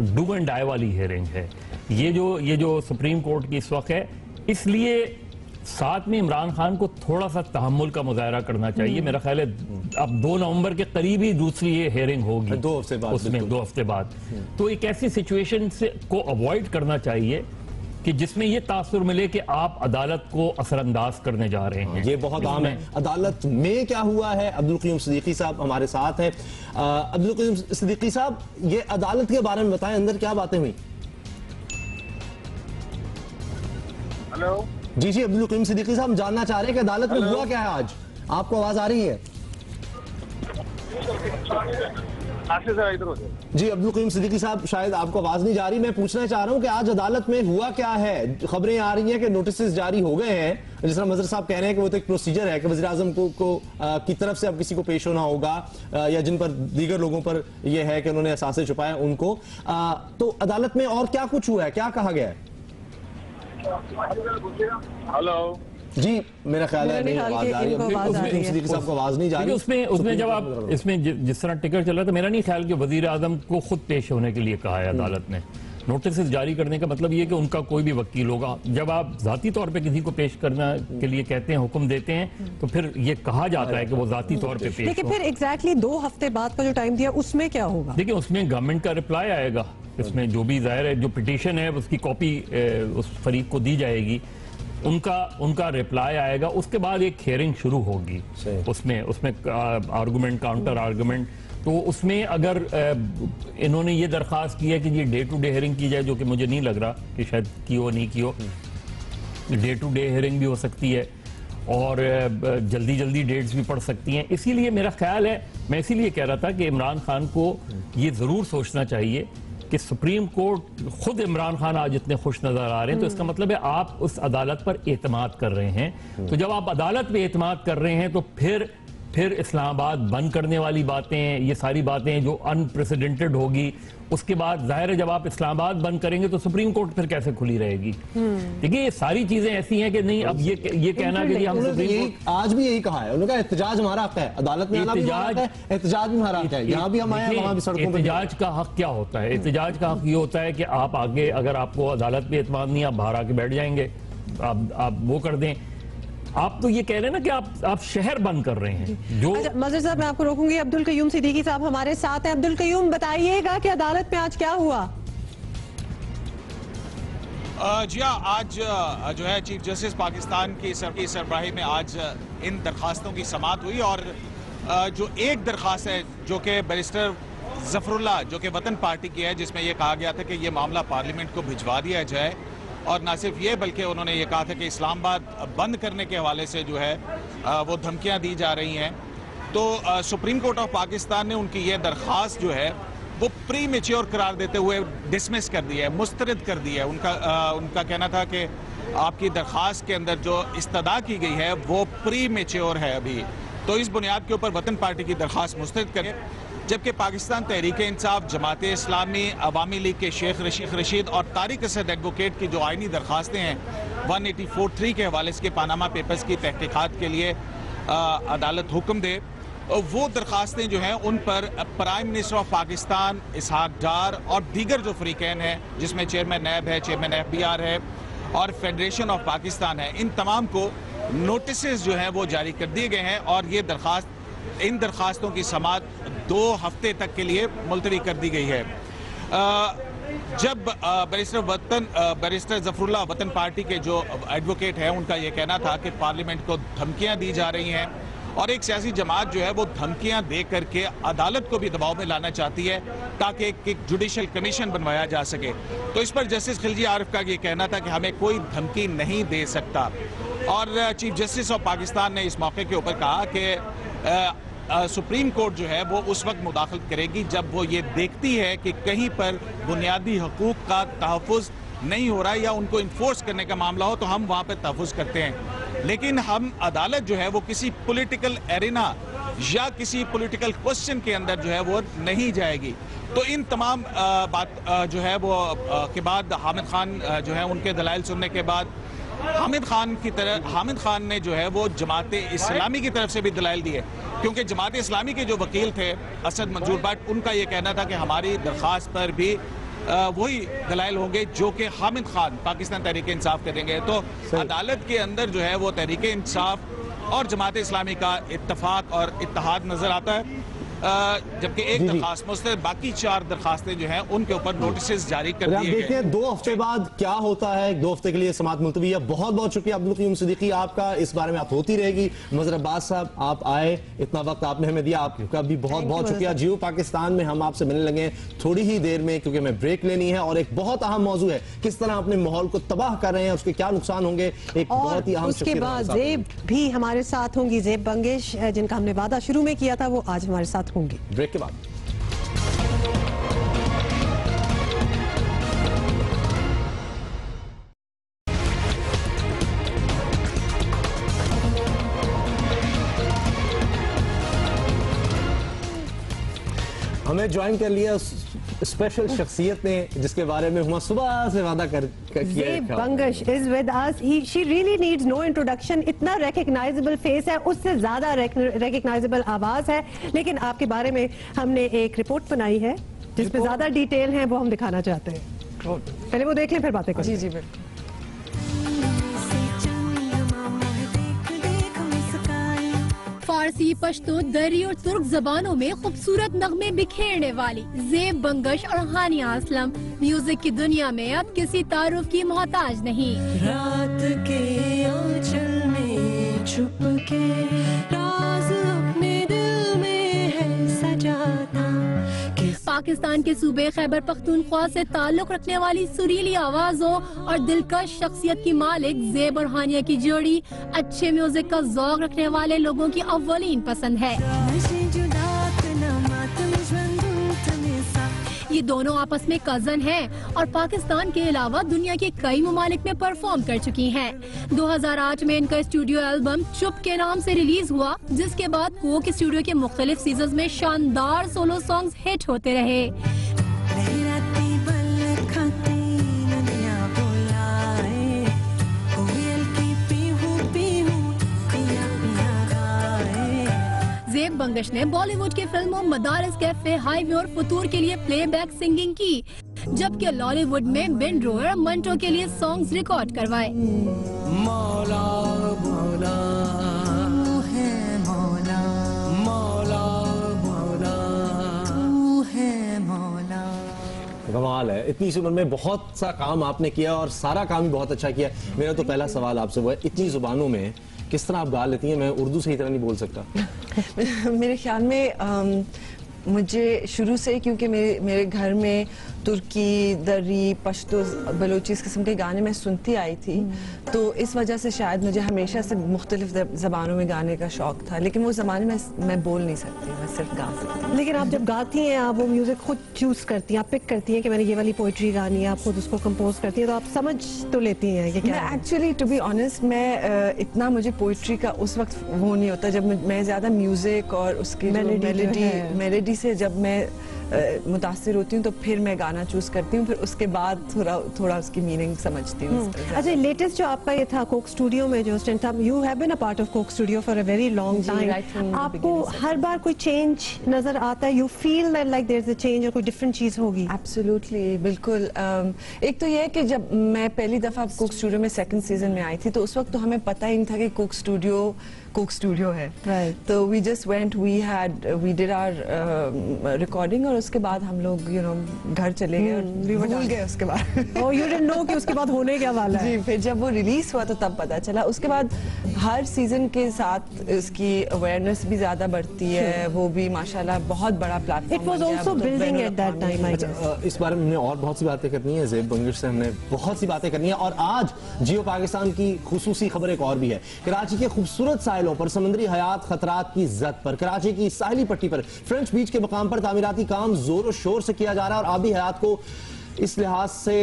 डू एंड डाई वाली हेयरिंग है, ये जो सुप्रीम कोर्ट की इस वक्त है, इसलिए साथ में इमरान खान को थोड़ा सा तहम्मुल का मुजाहरा करना चाहिए। मेरा ख्याल है अब 2 नवंबर के करीब ही दूसरी ये हेयरिंग होगी, 2 हफ्ते बाद, उसमें 2 हफ्ते बाद। तो एक ऐसी सिचुएशन से को अवॉइड करना चाहिए कि जिसमें ये तासुर मिले कि आप अदालत को असरअंदाज करने जा रहे हैं। ये बहुत आम है। अदालत में क्या हुआ है, अब्दुल क़य्यूम सिद्दीकी साहब हमारे साथ हैं। अब्दुल क़य्यूम सिद्दीकी साहब, ये अदालत के बारे में बताएं, अंदर क्या बातें हुई? हेलो जी अब्दुल क़य्यूम सिद्दीकी साहब, जानना चाह रहे हैं कि अदालत में हुआ क्या है आज? आपको आवाज आ रही है? जी अब्दुल क़य्यूम सिद्दीकी साहब, शायद आपको आवाज नहीं जा रही। मैं पूछना चाह रहा हूं कि आज अदालत में हुआ क्या है? खबरें आ रही हैं कि नोटिस जारी हो गए हैं, जिस तरह मजहर साहब कह रहे हैं कि वो तो एक प्रोसीजर है कि वज़ीर आज़म की तरफ से अब किसी को पेश होना होगा, या जिन पर दीगर लोगों पर यह है कि उन्होंने असासे छुपाए उनको। तो अदालत में और क्या कुछ हुआ है, क्या कहा गया है? हेलो जी, मेरा ख्याल है नहीं आवाज आ रही है, सिद्दीकी साहब को आवाज नहीं जा रही। उसमें जब आप इसमें जिस तरह टिकट चल रहा था, मेरा नहीं ख्याल कि वजीर आजम को खुद पेश होने के लिए कहा है अदालत ने। नोटिस जारी करने का मतलब ये कि उनका कोई भी वकील होगा। जब आप जाती तौर पे किसी को पेश करने के लिए कहते हैं, हुक्म देते हैं, तो फिर ये कहा जाता है कि वो जाती तौर पे पेश। लेकिन फिर एग्जैक्टली 2 हफ्ते बाद का जो टाइम दिया, उसमें क्या होगा? देखिए, उसमें गवर्नमेंट का रिप्लाई आएगा इसमें जो भी जाहिर है जो पिटीशन है उसकी कॉपी उस फरीक को दी जाएगी, उनका रिप्लाई आएगा, उसके बाद एक हियरिंग शुरू होगी। उसमें आर्गुमेंट, काउंटर आर्गुमेंट, तो उसमें अगर इन्होंने ये दरख्वास्त की है कि ये डे टू डे हियरिंग की जाए, जो कि मुझे नहीं लग रहा कि शायद की हो नहीं की हो, डे टू डे हियरिंग भी हो सकती है और जल्दी डेट्स भी पड़ सकती हैं। इसीलिए मेरा ख्याल है, मैं इसीलिए कह रहा था कि इमरान खान को ये जरूर सोचना चाहिए कि सुप्रीम कोर्ट, खुद इमरान खान आज इतने खुश नजर आ रहे हैं, तो इसका मतलब है आप उस अदालत पर एतमाद कर रहे हैं। तो जब आप अदालत पे एतमाद कर रहे हैं तो फिर इस्लामाबाद बंद करने वाली बातें, ये सारी बातें जो अनप्रेसिडेंटेड होगी, उसके बाद जाहिर है जब आप इस्लामाबाद बंद करेंगे तो सुप्रीम कोर्ट फिर कैसे खुली रहेगी। देखिए ये सारी चीजें ऐसी हैं कि नहीं, अब ये कहना कि हम सुप्रीम कोर्ट, आज भी यही कहा है उन्होंने, कहा एहतजाज हमारा हक है, अदालत में आना भी हमारा हक है, एहतजाज भी हमारा हक है, यहाँ भी हम आए हैं, वहाँ भी सड़कों पे। एहतजाज का हक क्या होता है? एहतजाज का हक ये होता है कि आप आगे, अगर आपको अदालत पे एतमाद नहीं, आप बाहर आके बैठ जाएंगे, आप वो कर दें। आप तो ये कह रहे हैं ना कि आप शहर बंद कर रहे हैं। जो अच्छा, मजहर साहब मैं आपको रोकूंगी, अब्दुल कयूम सिद्दीकी साहब हमारे साथ हैं। अब्दुल कयूम, बताइएगा कि अदालत में आज क्या हुआ? जी हाँ, आज जो है चीफ जस्टिस पाकिस्तान की सरबराही में आज इन दरखास्तों की समाअत हुई और जो एक दरखास्त है जो कि बैरिस्टर जफरुल्लाह जो कि वतन पार्टी की है, जिसमें यह कहा गया था कि ये मामला पार्लियामेंट को भिजवा दिया जाए, और ना सिर्फ ये बल्कि उन्होंने ये कहा था कि इस्लामाबाद बंद करने के हवाले से जो है वो धमकियां दी जा रही हैं। तो सुप्रीम कोर्ट ऑफ पाकिस्तान ने उनकी ये दरख्वास्त जो है वो प्री मेच्योर करार देते हुए डिसमिस कर दी है, मुस्तरद कर दी है। उनका कहना था कि आपकी दरख्वास्त के अंदर जो इस्तदा की गई है वो प्री मेच्योर है अभी, तो इस बुनियाद के ऊपर वतन पार्टी की दरख्वास्त मुस्तरद करें। जबकि पाकिस्तान तहरीक इंसाफ, जमात इस्लामी, अवामी लीग के शेख रशीद और तारिक असद एडवोकेट की जो आइनी दरखास्तें हैं 184(3) के हवाले से पानामा पेपर्स की तहकीकात के लिए अदालत हुक्म दे, वो दरखास्तें जो हैं उन पर प्राइम मिनिस्टर ऑफ पाकिस्तान इसहाक डार और दीगर जो फरीकैन हैं, जिसमें चेयरमैन नैब है, चेयरमैन FBR है और फेडरेशन ऑफ पाकिस्तान है, इन तमाम को नोटिस जो हैं वो जारी कर दिए गए हैं और ये इन दरखास्तों की समाअत 2 हफ्ते तक के लिए मुलतवी कर दी गई है। जब बैरिस्टर जफरुल्लाह वतन पार्टी के जो एडवोकेट हैं, उनका यह कहना था कि पार्लियामेंट को धमकियां दी जा रही हैं और एक सियासी जमात जो है वो धमकियां दे करके अदालत को भी दबाव में लाना चाहती है ताकि एक जुडिशल कमीशन बनवाया जा सके। तो इस पर जस्टिस खिलजी आरिफ का ये कहना था कि हमें कोई धमकी नहीं दे सकता और चीफ जस्टिस ऑफ पाकिस्तान ने इस मौके के ऊपर कहा कि सुप्रीम कोर्ट जो है वो उस वक्त मुदाखलत करेगी जब वो ये देखती है कि कहीं पर बुनियादी हकूक का तहफ़्फ़ुज़ नहीं हो रहा है या उनको इन्फोर्स करने का मामला हो, तो हम वहाँ पर तहफ़्फ़ुज़ करते हैं। लेकिन हम अदालत जो है वो किसी पॉलिटिकल एरिना या किसी पॉलिटिकल क्वेश्चन के अंदर जो है वो नहीं जाएगी। तो इन तमाम बात जो है वो के बाद हामिद खान जो है उनके दलाइल सुनने के बाद हामिद खान ने जो है वो जमात इस्लामी की तरफ से भी दलाइल दिए, क्योंकि जमात इस्लामी के जो वकील थे असद मंजूर भट्ट, उनका ये कहना था कि हमारी दरख्वास्त पर भी वही दलाइल होंगे जो कि हामिद खान पाकिस्तान तहरीक इंसाफ के देंगे। तो अदालत के अंदर जो है वो तहरीक इंसाफ और जमात इस्लामी का इत्तफाक और इत्तेहाद नजर आता है, जबकि एक दरखास्त मुस्तरद, बाकी 4 दरखास्तें जो हैं उनके ऊपर नोटिस जारी कर दिए गए। देखते हैं 2 हफ्ते बाद क्या होता है। 2 हफ्ते के लिए समाअत मुलतवी है। बहुत बहुत शुक्रिया अब्दुल कयूम सिद्दीकी आपका, इस बारे में आप होती रहेगी। मजहर अब्बास साहब आप आए, इतना वक्त आपने हमें दिया, आपका भी बहुत बहुत शुक्रिया। जियो पाकिस्तान में हम आपसे मिलने लगे थोड़ी ही देर में, क्योंकि हमें ब्रेक लेनी है और एक बहुत अहम मौजूद है, किस तरह अपने माहौल को तबाह कर रहे हैं, उसके क्या नुकसान होंगे। एक बहुत ही अहम, उसके बाद ज़ेब भी हमारे साथ होंगी, ज़ेब बंगेश जिनका हमने वादा शुरू में किया था वो आज हमारे साथ होंगी। ब्रेक के बाद हमें ज्वाइन कर लिया स्पेशल शख्सियत ने, जिसके बारे में हम सुबह से वादा कर Zeb Bangash is with us. She really needs no introduction. इतना रिकग्नाइजेबल फेस है, उससे ज्यादा रिकग्नाइजेबल आवाज है। लेकिन आपके बारे में हमने एक रिपोर्ट बनाई है जिसमें ज्यादा डिटेल है, वो हम दिखाना चाहते हैं। पहले वो देख लें फिर बातें करें। जी बिल्कुल। फारसी, पश्तो, दरी और तुर्क जबानों में खूबसूरत नगमे बिखेरने वाली ज़ेब बंगश और हानिया असलम म्यूजिक की दुनिया में अब किसी तारुफ की मोहताज नहीं। रात के आंचल में छुप के राज अपने दिल में है सजाता। पाकिस्तान के सूबे खैबर पख्तूनख्वा से ताल्लुक रखने वाली सुरीली आवाजों और दिलकश शख्सियत की मालिक ज़ेब और हानिया की जोड़ी अच्छे म्यूजिक का ज़ौक़ रखने वाले लोगों की अव्वलीन पसंद है। ये दोनों आपस में कजन हैं और पाकिस्तान के अलावा दुनिया के कई ममालिक में परफॉर्म कर चुकी हैं। 2008 में इनका स्टूडियो एल्बम चुप के नाम से रिलीज हुआ, जिसके बाद कोक स्टूडियो के मुख्तलिफ सीजन्स में शानदार सोलो सॉन्ग्स हिट होते रहे। ज़ेब बंगश ने बॉलीवुड की फिल्मों मदारिस कैफे, हाईवे और फतूर के लिए प्लेबैक सिंगिंग की, जबकि लॉलीवुड में बिन रोयर और मंटो के लिए सॉन्ग्स रिकॉर्ड करवाए। मौला मौला तू है मौला, मौला मौला तू है मौला। कमाल है, इतनी सी उम्र में बहुत सा काम आपने किया और सारा काम भी बहुत अच्छा किया। मेरा तो पहला सवाल आपसे वो है, इतनी जुबानों में किस तरह आप गा लेती हैं? मैं उर्दू सही तरह नहीं बोल सकता। मेरे ख्याल में मुझे शुरू से, क्योंकि मेरे घर में तुर्की, दरी, पश्तो, बलोची इस किस्म के गाने मैं सुनती आई थी, तो इस वजह से शायद मुझे हमेशा से मुख्तलिफ ज़बानों में गाने का शौक था। लेकिन वो ज़माने में मैं बोल नहीं सकती, मैं सिर्फ गा सकती हूँ। लेकिन आप जब गाती हैं, आप वो म्यूजिक खुद चूज करती हैं, आप पिक करती हैं कि मैंने ये वाली पोइट्री गानी है, आप खुद उसको कंपोज करती हैं, तो आप समझ तो लेती हैं कि क्या? एक्चुअली टू बी ऑनेस्ट, मैं इतना मुझे पोइट्री का उस वक्त वो नहीं होता जब मैं ज़्यादा म्यूजिक और उसकी मेलोडी से जब मैं मुतासिर होती हूँ, तो फिर मैं गाना चूज करती हूँ, फिर उसके बाद थोड़ा उसकी मीनिंग समझती हूँ। अच्छा, लेटेस्ट जो आपका ये था कोक स्टूडियो में जो स्टेंट था, you have been a part of Coke Studio for a very long time, आपको हर बार कोई चेंज नजर आता है? You feel that like there is a change और कोई डिफरेंट चीज होगी? एब्सोल्युटली, बिल्कुल। एक तो ये है कि जब मैं पहली दफा कोक स्टूडियो में सेकंड सीजन में आई थी, तो उस वक्त तो हमें पता ही नहीं था कि कोक स्टूडियो है। तो we just went, we did our recording, और उसके बाद हम लोग घर चले गए और भूल गए उसके बाद। ओह, यू डिडंट नो कि उसके बाद होने क्या वाला है? जी, फिर जब वो रिलीज हुआ तो तब पता चला। उसके बाद हर सीजन के साथ इसकी अवेयरनेस भी ज्यादा बढ़ती है, वो भी माशाल्लाह बहुत बड़ा platform. It was also building at that time, I guess. इस बारे में हमने और बहुत सी बातें करनी है, ज़ेब बंगश से हमने बहुत सी बातें करनी है, और आज जियो पाकिस्तान की खुसूसी खबर एक और भी है। कराची के खूबसूरत साहिलों पर समुद्री हयात खतरात की जद पर। कराची की साहिली पट्टी पर फ्रेंच बीच के मकाम पर तामीराती काम जोरों शोर से किया जा रहा है, और आबी हयात को इस लिहाज से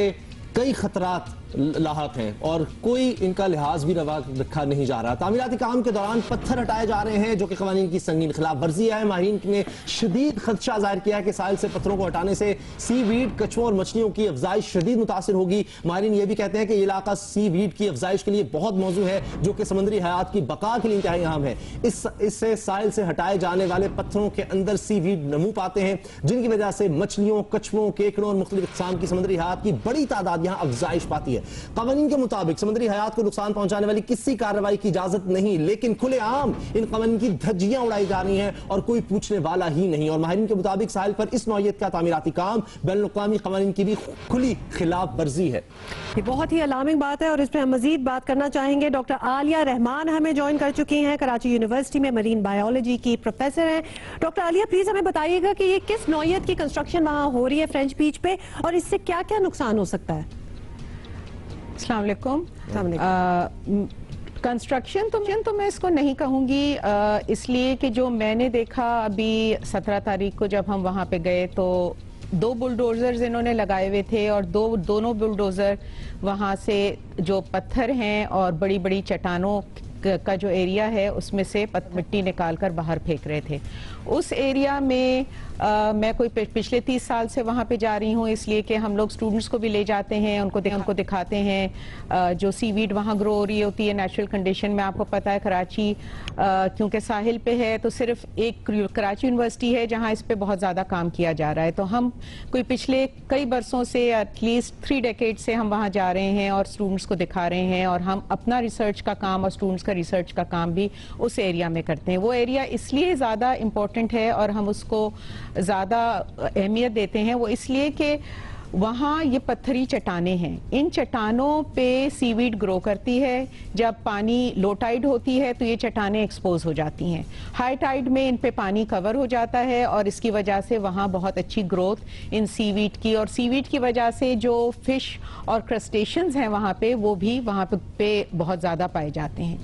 कई खतरात लाहक हैं और कोई इनका लिहाज भी रखा नहीं जा रहा। तामीराती काम के दौरान पत्थर हटाए जा रहे हैं, जो कि कवानीन की संगीन खिलाफ वर्जी है। माहिरीन ने शदीद खदशा जाहिर किया है कि साहिल से पत्थरों को हटाने से सी वीड, कछुओं और मछलियों की अफजाइश शदीद मुतासिर होगी। माहिरीन ये भी कहते हैं कि ये इलाका सी वीड की अफजाइश के लिए बहुत मौजू है, जो कि समुद्री हयात की बका के लिए इंतहाई अहम है। इससे साहिल से हटाए जाने वाले पत्थरों के अंदर सी वीड नमू पाते हैं, जिनकी वजह से मछलियों, कछुओं, केकड़ों और मुख्तलिफ इक़साम की समुद्री हयात की बड़ी तादाद यहाँ अफजाइश पाती है। कवानीन के मुताबिक समुद्री हयात को नुकसान पहुंचाने वाली किसी कार्रवाई की इजाजत नहीं, लेकिन खुलेआम इन कवानीन की धज्जियां उड़ाई जा रही हैं और कोई पूछने वाला ही नहीं। और माहिरीन के मुताबिक साहिल पर इस नौइयत का तामीराती काम बैनुल-अक़वामी कवानीन की भी खुली खिलाफ वर्जी है। ये बहुत ही अलार्मिंग बात है और इस पर हम मजीद बात करना चाहेंगे। डॉक्टर आलिया रहमान हमें ज्वाइन कर चुकी हैं, कराची यूनिवर्सिटी में मरीन बायोलॉजी की प्रोफेसर हैं। डॉक्टर आलिया, प्लीज हमें बताइएगा कि ये किस नौइयत की कंस्ट्रक्शन वहां हो रही है फ्रेंच बीच पे, और इससे क्या क्या नुकसान हो सकता है? अस्सलाम वालेकुम। कंस्ट्रक्शन तो मैं इसको नहीं कहूँगी, इसलिए कि जो मैंने देखा अभी 17 तारीख को जब हम वहाँ पे गए, तो 2 बुलडोजर्स इन्होंने लगाए हुए थे, और दोनों बुलडोजर वहाँ से जो पत्थर हैं और बड़ी बड़ी चट्टानों का जो एरिया है उसमें से मिट्टी निकाल कर बाहर फेंक रहे थे। उस एरिया में मैं कोई पिछले 30 साल से वहाँ पे जा रही हूँ, इसलिए कि हम लोग स्टूडेंट्स को भी ले जाते हैं, उनको दिखाते हैं जो सीवीड वहाँ ग्रो हो रही होती है नेचुरल कंडीशन में। आपको पता है कराची क्योंकि साहिल पे है तो सिर्फ एक कराची यूनिवर्सिटी है जहाँ इस पे बहुत ज़्यादा काम किया जा रहा है। तो हम कोई पिछले कई बरसों से एटलीस्ट 3 डेकेड से हम वहाँ जा रहे हैं और स्टूडेंट्स को दिखा रहे हैं, और हम अपना रिसर्च का काम और स्टूडेंट्स का रिसर्च का काम भी उस एरिया में करते हैं। वो एरिया इसलिए ज़्यादा इम्पोर्टेंट है और हम उसको ज़्यादा अहमियत देते हैं, वो इसलिए कि वहाँ ये पत्थरी चट्टानें हैं, इन चट्टानों पे सीवीड ग्रो करती है। जब पानी लो टाइड होती है तो ये चट्टानें एक्सपोज हो जाती हैं, हाई टाइड में इन पे पानी कवर हो जाता है और इसकी वजह से वहाँ बहुत अच्छी ग्रोथ इन सीवीड की, और सीवीड की वजह से जो फिश और क्रस्टेशंस हैं वहाँ पे वो भी वहाँ पे बहुत ज़्यादा पाए जाते हैं।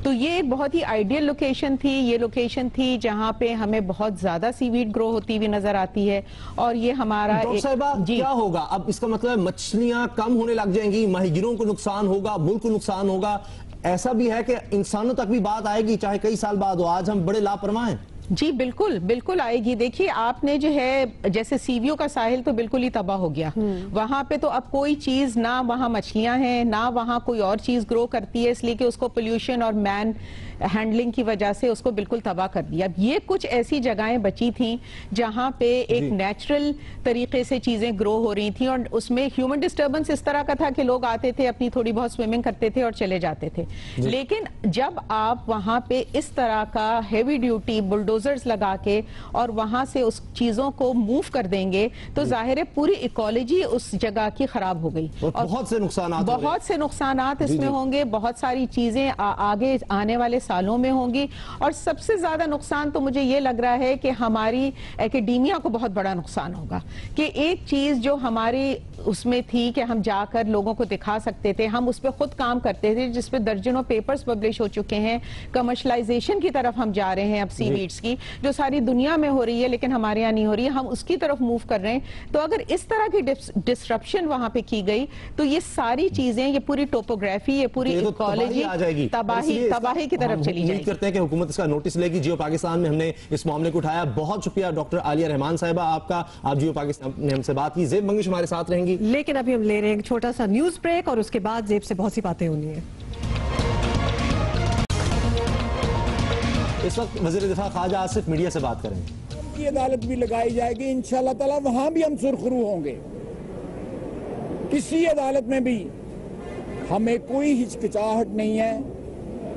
तो ये एक बहुत ही आइडियल लोकेशन थी, ये लोकेशन थी जहाँ पे हमें बहुत ज़्यादा सीवीड ग्रो होती हुई नजर आती है। और ये हमारा क्या होगा अब, इसका मतलब मछलियां कम होने लग जाएंगी, माहीगिरों को नुकसान होगा, मुल्क को नुकसान होगा, ऐसा भी है कि इंसानों तक भी बात आएगी चाहे कई साल बाद हो। आज हम बड़े लापरवाह हैं। जी बिल्कुल बिल्कुल आएगी। देखिए आपने जो है जैसे सीवियो का साहिल तो बिल्कुल ही तबाह हो गया, वहां पे तो अब कोई चीज ना वहां मछलियां हैं ना वहां कोई और चीज ग्रो करती है, इसलिए कि उसको पोल्यूशन और मैन हैंडलिंग की वजह से उसको बिल्कुल तबाह कर दिया। अब ये कुछ ऐसी जगहें बची थी जहां पे एक नेचुरल तरीके से चीजें ग्रो हो रही थी और उसमें ह्यूमन डिस्टर्बेंस इस तरह का था कि लोग आते थे, अपनी थोड़ी बहुत स्विमिंग करते थे और चले जाते थे। लेकिन जब आप वहां पे इस तरह का हेवी ड्यूटी बुलडोजर्स लगा के और वहां से उस चीजों को मूव कर देंगे तो जाहिर है पूरी इकोलॉजी उस जगह की खराब हो गई और बहुत से नुकसानात इसमें होंगे, बहुत सारी चीजें आगे आने वाले सालों में होंगी। और सबसे ज्यादा नुकसान तो मुझे ये लग रहा है कि हमारी एकेडेमिया को बहुत बड़ा नुकसान होगा कि एक चीज जो हमारी उसमें थी कि हम जाकर लोगों को दिखा सकते थे, हम उस पर खुद काम करते थे, जिसपे दर्जनों पेपर्स पब्लिश हो चुके हैं। कमर्शलाइजेशन की तरफ हम जा रहे हैं अब सीवीड्स की, जो सारी दुनिया में हो रही है लेकिन हमारे यहाँ नहीं हो रही है, हम उसकी तरफ मूव कर रहे हैं। तो अगर इस तरह की डिस्ट्रप्शन वहां पे की गई तो ये सारी चीजें, ये पूरी टोपोग्राफी, ये पूरी इकोलॉजी तबाही की तरफ चली जाएगी। करते हैं कि हुकूमत इसका नोटिस लेगी। जियो पाकिस्तान में हमने इस मामले को उठाया। बहुत शुक्रिया डॉक्टर आलिया रहमान साहिबा आपका, आप जियो पाकिस्तान ने हमसे बात की। ज़ेब मंगिश हमारे साथ रहेंगी, लेकिन अभी हम ले रहे हैं एक छोटा सा न्यूज ब्रेक और उसके बाद ज़ेब से बहुत सी बातें होनी है। इस वक्त वज़ीर दिफा ख्वाजा आसिफ मीडिया से बात करेंगे। की अदालत भी लगाई जाएगी इंशाअल्लाह ताला, वहां भी हम सुरखरू होंगे। किसी अदालत में भी हमें कोई हिचकिचाहट नहीं है,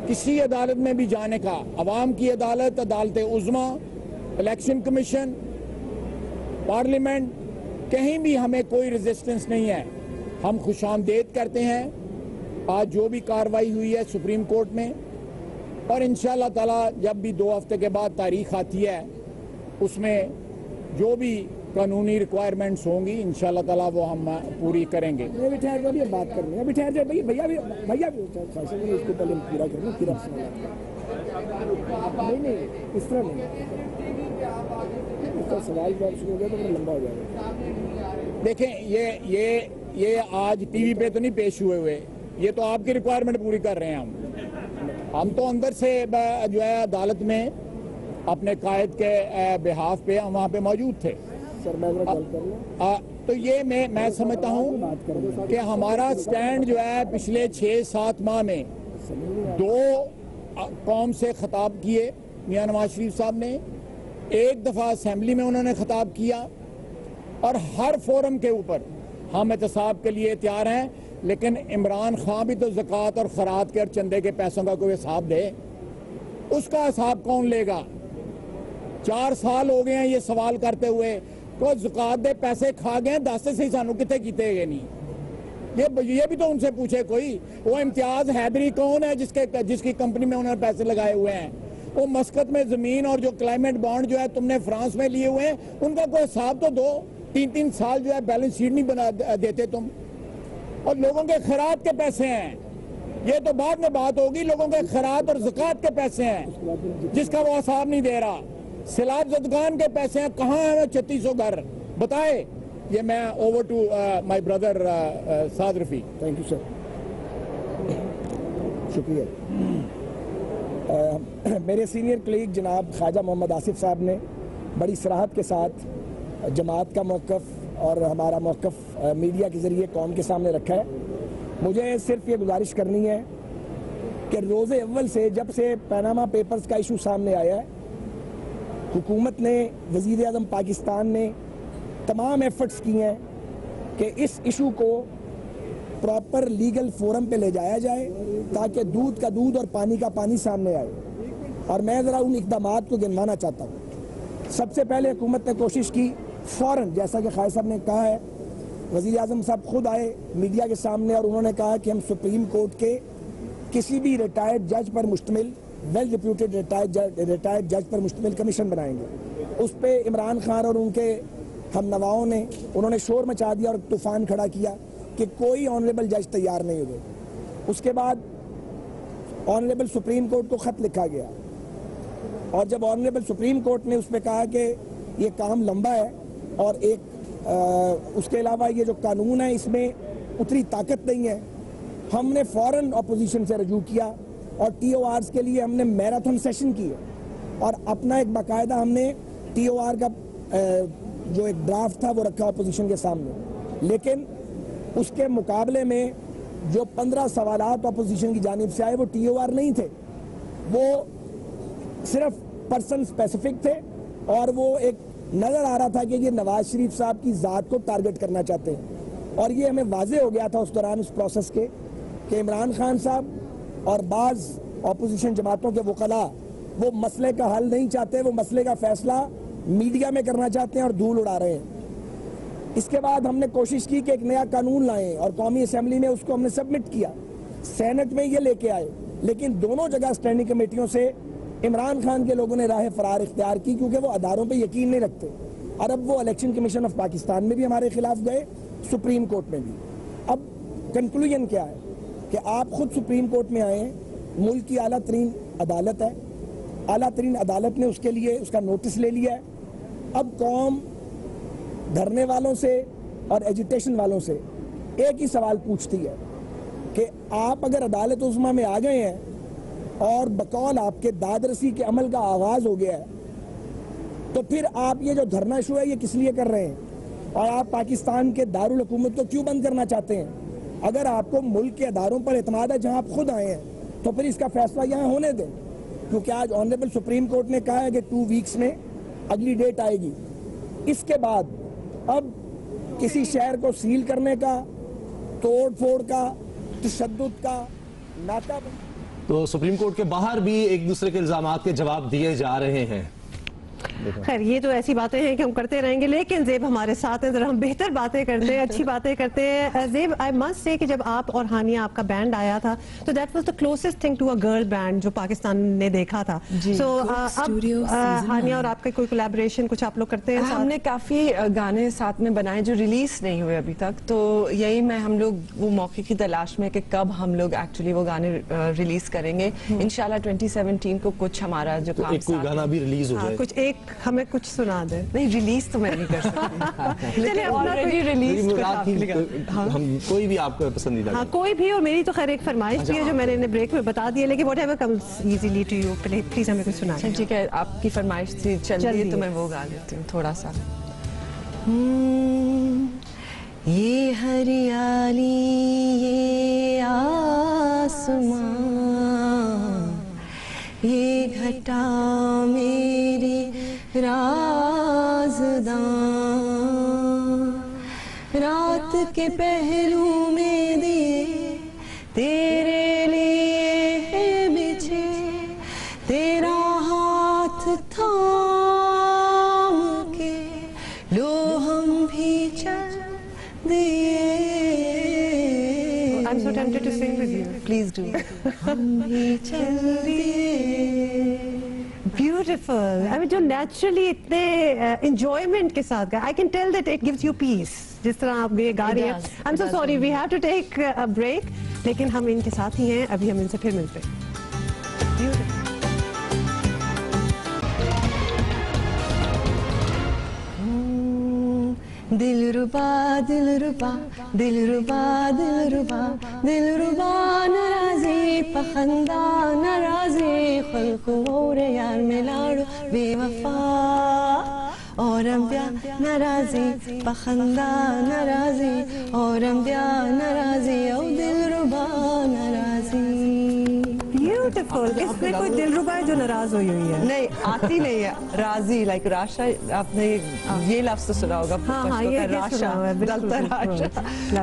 किसी अदालत में भी जाने का। अवाम की अदालत, अदालत उज़्मा, इलेक्शन कमीशन, पार्लियामेंट, कहीं भी हमें कोई रेजिस्टेंस नहीं है। हम खुशामदेद करते हैं आज जो भी कार्रवाई हुई है सुप्रीम कोर्ट में, और इंशाअल्लाह ताला जब भी 2 हफ्ते के बाद तारीख आती है उसमें जो भी कानूनी रिक्वायरमेंट्स होंगी इंशाअल्लाह ताला वो हम पूरी करेंगे। अभी ठहर जाइए, बात करनी है, अभी ठहर जाइए भैया इसको पहले पूरा करना, फिर नहीं इस तरह नहीं, इसका सवाल जवाब शुरू हो गया तो फिर लंबा हो जाएगा। देखें ये आज टीवी पे तो नहीं पेश हुए, ये तो आपकी रिक्वायरमेंट पूरी कर रहे हैं। हम तो अंदर से जो है अदालत में अपने कायद के बिहाफ पे हम वहाँ पे मौजूद थे। तो ये मैं समझता हूँ कि हमारा स्टैंड जो है पिछले 6-7 माह में 2 कौम से खिताब किए मियां नवाज शरीफ साहब ने, एक दफ़ा असेंबली में उन्होंने खिताब किया, और हर फोरम के ऊपर हम एहतसाब के लिए तैयार हैं। लेकिन इमरान खान भी तो ज़कात और खैरात के और चंदे के पैसों का कोई हिसाब दे, उसका हिसाब कौन लेगा? 4 साल हो गए हैं ये सवाल करते हुए, कोई ज़कात दे पैसे खा गए, दस से सानू कितने कीते गए नहीं। ये भी तो उनसे पूछे कोई। वो इम्तियाज हैदरी कौन है जिसकी कंपनी में उन्होंने पैसे लगाए हुए हैं? वो मस्कत में जमीन और जो क्लाइमेट बॉन्ड जो है तुमने फ्रांस में लिए हुए हैं, उनका कोई हिसाब तो दो। 3-3 साल जो है बैलेंस शीट नहीं बना देते तुम, और लोगों के खैरात के पैसे हैं, ये तो बाद में बात होगी। लोगों के खैरात और ज़कात के पैसे हैं जिसका वो हिसाब नहीं दे रहा। सिलाब जदगान के पैसे हैं, कहाँ है 3600 घर बताए? ये मैं over to my brother Saad Rafi. Thank you sir, शुक्रिया। मेरे सीनियर कलीग जनाब ख्वाजा मोहम्मद आसिफ साहब ने बड़ी सराहत के साथ जमात का मौक़िफ़ और हमारा मौक़िफ़ मीडिया के ज़रिए कौम के सामने रखा है। मुझे सिर्फ ये गुजारिश करनी है कि रोज़े अव्वल से जब से पनामा पेपर्स का इशू सामने आया है, हुकूमत ने, वज़ीर आज़म पाकिस्तान ने तमाम एफर्ट्स किए हैं कि इस इशू को प्रॉपर लीगल फोरम पे ले जाया जाए ताकि दूध का दूध और पानी का पानी सामने आए। और मैं ज़रा उन इक़दामात को गिनवाना चाहता हूँ। सबसे पहले हुकूमत ने कोशिश की फ़ौरन, जैसा कि खालिद साहब ने कहा है, वज़ीर आज़म साहब खुद आए मीडिया के सामने और उन्होंने कहा कि हम सुप्रीम कोर्ट के किसी भी रिटायर्ड जज पर मुश्तमिल, वेल रिप्यूटेड रिटायर्ड जज पर मुश्तमिल कमीशन बनाएंगे। उस पर इमरान खान और उनके हम नवाओं ने उन्होंने शोर मचा दिया और तूफ़ान खड़ा किया कि कोई ऑनरेबल जज तैयार नहीं हुए। उसके बाद ऑनरेबल सुप्रीम कोर्ट को ख़त लिखा गया और जब ऑनरेबल सुप्रीम कोर्ट ने उस पर कहा कि ये काम लंबा है और उसके अलावा ये जो कानून है इसमें उतनी ताकत नहीं है, हमने फ़ौरन अपोजिशन से रजू किया और TORs के लिए हमने मैराथन सेशन किए और अपना एक बाकायदा हमने TOR का जो एक ड्राफ्ट था वो रखा अपोजिशन के सामने। लेकिन उसके मुकाबले में जो 15 सवालात अपोजिशन की जानिब से आए वो TOR नहीं थे, वो सिर्फ पर्सन स्पेसिफिक थे और वो एक नज़र आ रहा था कि ये नवाज शरीफ साहब की ज़ात को टारगेट करना चाहते हैं। और ये हमें वाज़े हो गया था उस दौरान उस प्रोसेस के कि इमरान खान साहब और बाज़ अपोजिशन जमातों के वकला वो मसले का हल नहीं चाहते, वो मसले का फैसला मीडिया में करना चाहते हैं और धूल उड़ा रहे हैं। इसके बाद हमने कोशिश की कि एक नया कानून लाएं और कौमी असम्बली में उसको हमने सबमिट किया, सेनेट में ये लेके आए, लेकिन दोनों जगह स्टैंडिंग कमेटियों से इमरान खान के लोगों ने राह फरार इख्तियार की क्योंकि वो अदारों पे यकीन नहीं रखते। और अब वो इलेक्शन कमीशन ऑफ पाकिस्तान में भी हमारे खिलाफ गए, सुप्रीम कोर्ट में भी। अब कंक्लूजन क्या है कि आप खुद सुप्रीम कोर्ट में आए हैं, मुल्क की आला तरीन अदालत है, आला तरीन अदालत ने उसके लिए उसका नोटिस ले लिया है। अब कौम धरने वालों से और एजिटेशन वालों से एक ही सवाल पूछती है कि आप अगर अदालत उस्मा में आ गए हैं और बकौल आपके दादरसी के अमल का आगाज हो गया है, तो फिर आप ये जो धरना शुरू है ये किस लिए कर रहे हैं और आप पाकिस्तान के दारुल हुकूमत को क्यों बंद करना चाहते हैं? अगर आपको मुल्क के अदारों पर एतमाद है जहां आप खुद आए हैं तो फिर इसका फैसला यहाँ होने दें, क्योंकि आज ऑनरेबल सुप्रीम कोर्ट ने कहा है कि 2 वीक्स में अगली डेट आएगी। इसके बाद अब किसी शहर को सील करने का, तोड़ फोड़ का, तशद्दुद का नाका। तो सुप्रीम कोर्ट के बाहर भी एक दूसरे के इल्जामात के जवाब दिए जा रहे हैं। खैर ये तो ऐसी बातें हैं कि हम करते रहेंगे, लेकिन ज़ेब हमारे साथ हैं, जरा हम बेहतर बातें करते हैं, अच्छी बातें करते हैं। ज़ेब, आई मस्ट से कि जब आप और हानिया, आपका बैंड आया था तो that was the closest thing to a girl band जो पाकिस्तान ने देखा था। सो अब हानिया और आपका कोई कोलैबोरेशन कुछ आप लोग करते हैं? हमने काफ़ी गाने साथ में बनाए जो रिलीज नहीं हुए अभी तक, तो यही मैं हम लोग वो मौके की तलाश में कि कब हम लोग एक्चुअली वो गाने रिलीज करेंगे। इंशाल्लाह 2017 को कुछ हमारा जो काम कोई गाना भी रिलीज हो जाए, कुछ एक हमें कुछ सुना दे। नहीं, रिलीज तो मैं नहीं कर सकती लेकिन ऑलरेडी रिलीज हम कोई भी आपको पसंदीदा। हाँ, कोई भी। और मेरी तो खैर एक फरमाइश थी जो मैंने ब्रेक में बता दी है, लेकिन whatever comes easily to you, please हमें कुछ सुना। ठीक है, आपकी फरमाइश थी, चलिए तो मैं वो गा लेती हूँ थोड़ा सा। ये हरियाली, ये आसमां, ये घटा मेरी राज़दां, रात के पहलू में दिए तेरे लिए बिछे, तेरा हाथ थाम के लो हम भी चल दिए। I'm so tempted to sing with you. Please do. हम भी चल दिए। Beautiful. I mean, जो naturally इतने enjoyment के साथ गा, I can tell that it gives you peace. जिस तरह आप ये गा रही हैं। I'm so sorry, we have to take a break. लेकिन हम इनके साथ ही हैं, अभी हम इनसे फिर मिलते हैं। Beautiful. दिलरुबा दिलरुबा दिलरुबा दिलरुबा दिलरुबा नाराज़ी पखंदा नाराज़ी खुल्क और यार मिलाड़ो बेवफा औरम ब्या नाराजी पखंदा नाराजी औरम ब्या नाराजी औ दिलरुबा नाराजी। ब्यूटीफुल। इसमें कोई दिलरुबा है जो नाराज हुई है? नहीं, आती नहीं है। राजी लाइक राशा, आपने ये लफ्ज तो सुना होगा। हाँ, ये राशा,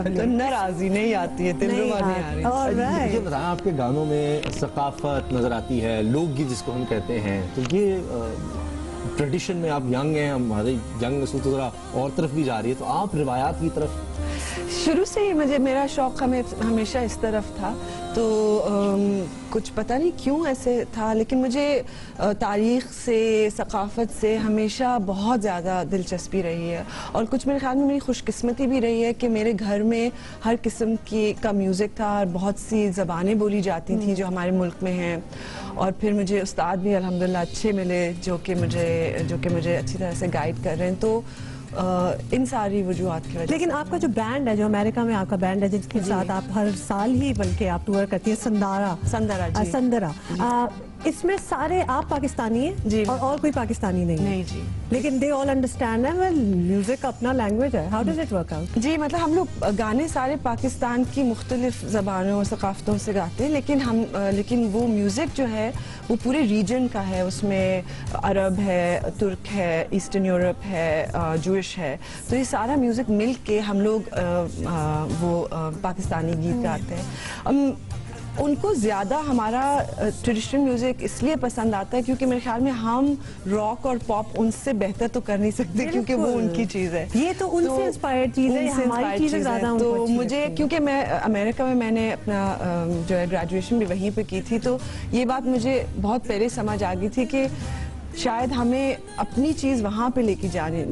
तो नाराजी नहीं आती है, दिलरुबा नहीं आ रही। ये बताएं, आपके गानों में सकाफत नजर आती है, लोकगीत जिसको हम कहते हैं, तो ये ट्रेडिशन में आप यंग हैं, हमारे यंग नस्ल तो जरा और तरफ भी जा रही है, तो आप रिवायात की तरफ? शुरू से ही मेरा शौक हमेशा इस तरफ था, तो कुछ पता नहीं क्यों ऐसे था, लेकिन मुझे तारीख़ से, सकाफ़त से हमेशा बहुत ज़्यादा दिलचस्पी रही है। और कुछ मेरे ख्याल में मेरी खुशकिस्मती भी रही है कि मेरे घर में हर किस्म का म्यूज़िक था और बहुत सी ज़बानें बोली जाती थी जो हमारे मुल्क में हैं। और फिर मुझे उस्ताद भी अल्हम्दुलिल्लाह अच्छे मिले जो कि मुझे अच्छी तरह से गाइड कर रहे हैं। तो इन सारी वजूहात की वजह। लेकिन आपका जो बैंड है, जो अमेरिका में आपका बैंड है, जिसके साथ आप हर साल ही बल्कि आप टूर करती है, संदरा, इसमें सारे आप पाकिस्तानी हैं जी, और कोई पाकिस्तानी नहीं जी, लेकिन दे ऑल अंडरस्टैंड है। वेल, म्यूजिक अपना लैंग्वेज है। How does it work out? जी, मतलब हम लोग गाने सारे पाकिस्तान की मुख्तलिफ ज़बानों और सकाफ़तों से गाते हैं, लेकिन वो म्यूज़िक जो है वो पूरे रीजन का है। उसमें अरब है, तुर्क है, ईस्टर्न यूरोप है, जूइश है, तो ये सारा म्यूज़िक मिल के हम लोग पाकिस्तानी गीत गाते हैं। उनको ज़्यादा हमारा ट्रेडिशनल म्यूज़िक इसलिए पसंद आता है क्योंकि मेरे ख्याल में हम रॉक और पॉप उनसे बेहतर तो कर नहीं सकते, क्योंकि वो उनकी चीज़ है। ये तो उनसे इंस्पायर्ड चीज़ है, हमारी चीज़ें ज़्यादा तो मुझे, क्योंकि मैं अमेरिका में मैंने अपना जो है ग्रेजुएशन भी वहीं पे की थी, तो ये बात मुझे बहुत पहले समझ आ गई थी कि शायद हमें अपनी चीज़ वहाँ पे लेके जानी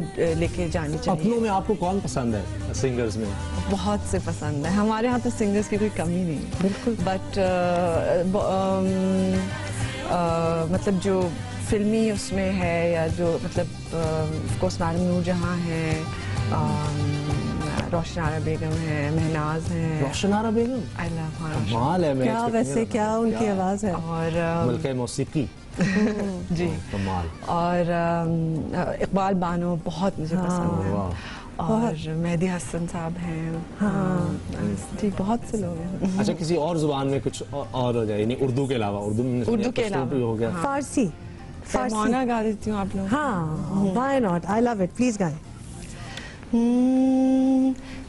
चाहिए। अपनों में आपको कौन पसंद है सिंगर्स में? बहुत से पसंद है, हमारे यहाँ तो सिंगर्स की कोई कमी नहीं है। बिल्कुल। बट मतलब जो फिल्मी उसमें है, या जो मतलब ऑफकोर्स मैडम नूरजहां है, रोशन आरा बेगम है, महनाज है। रोशन आरा बेगम, आई लव कमाल है। क्या वैसे क्या उनकी आवाज़ है, और मलके मौसीकी जी, कमाल। और इकबाल बानो बहुत मुझे पसंद है, और मेहदी हसन साहब हैं। हाँ जी, बहुत से लोग हैं। अच्छा, किसी और जुबान में कुछ और हो जाए, नहीं उर्दू के अलावा? उर्दू के अलावा हो गया, फारसी गा देती हूँ आप लोग? हाँ, why not, I love it, please गाएं।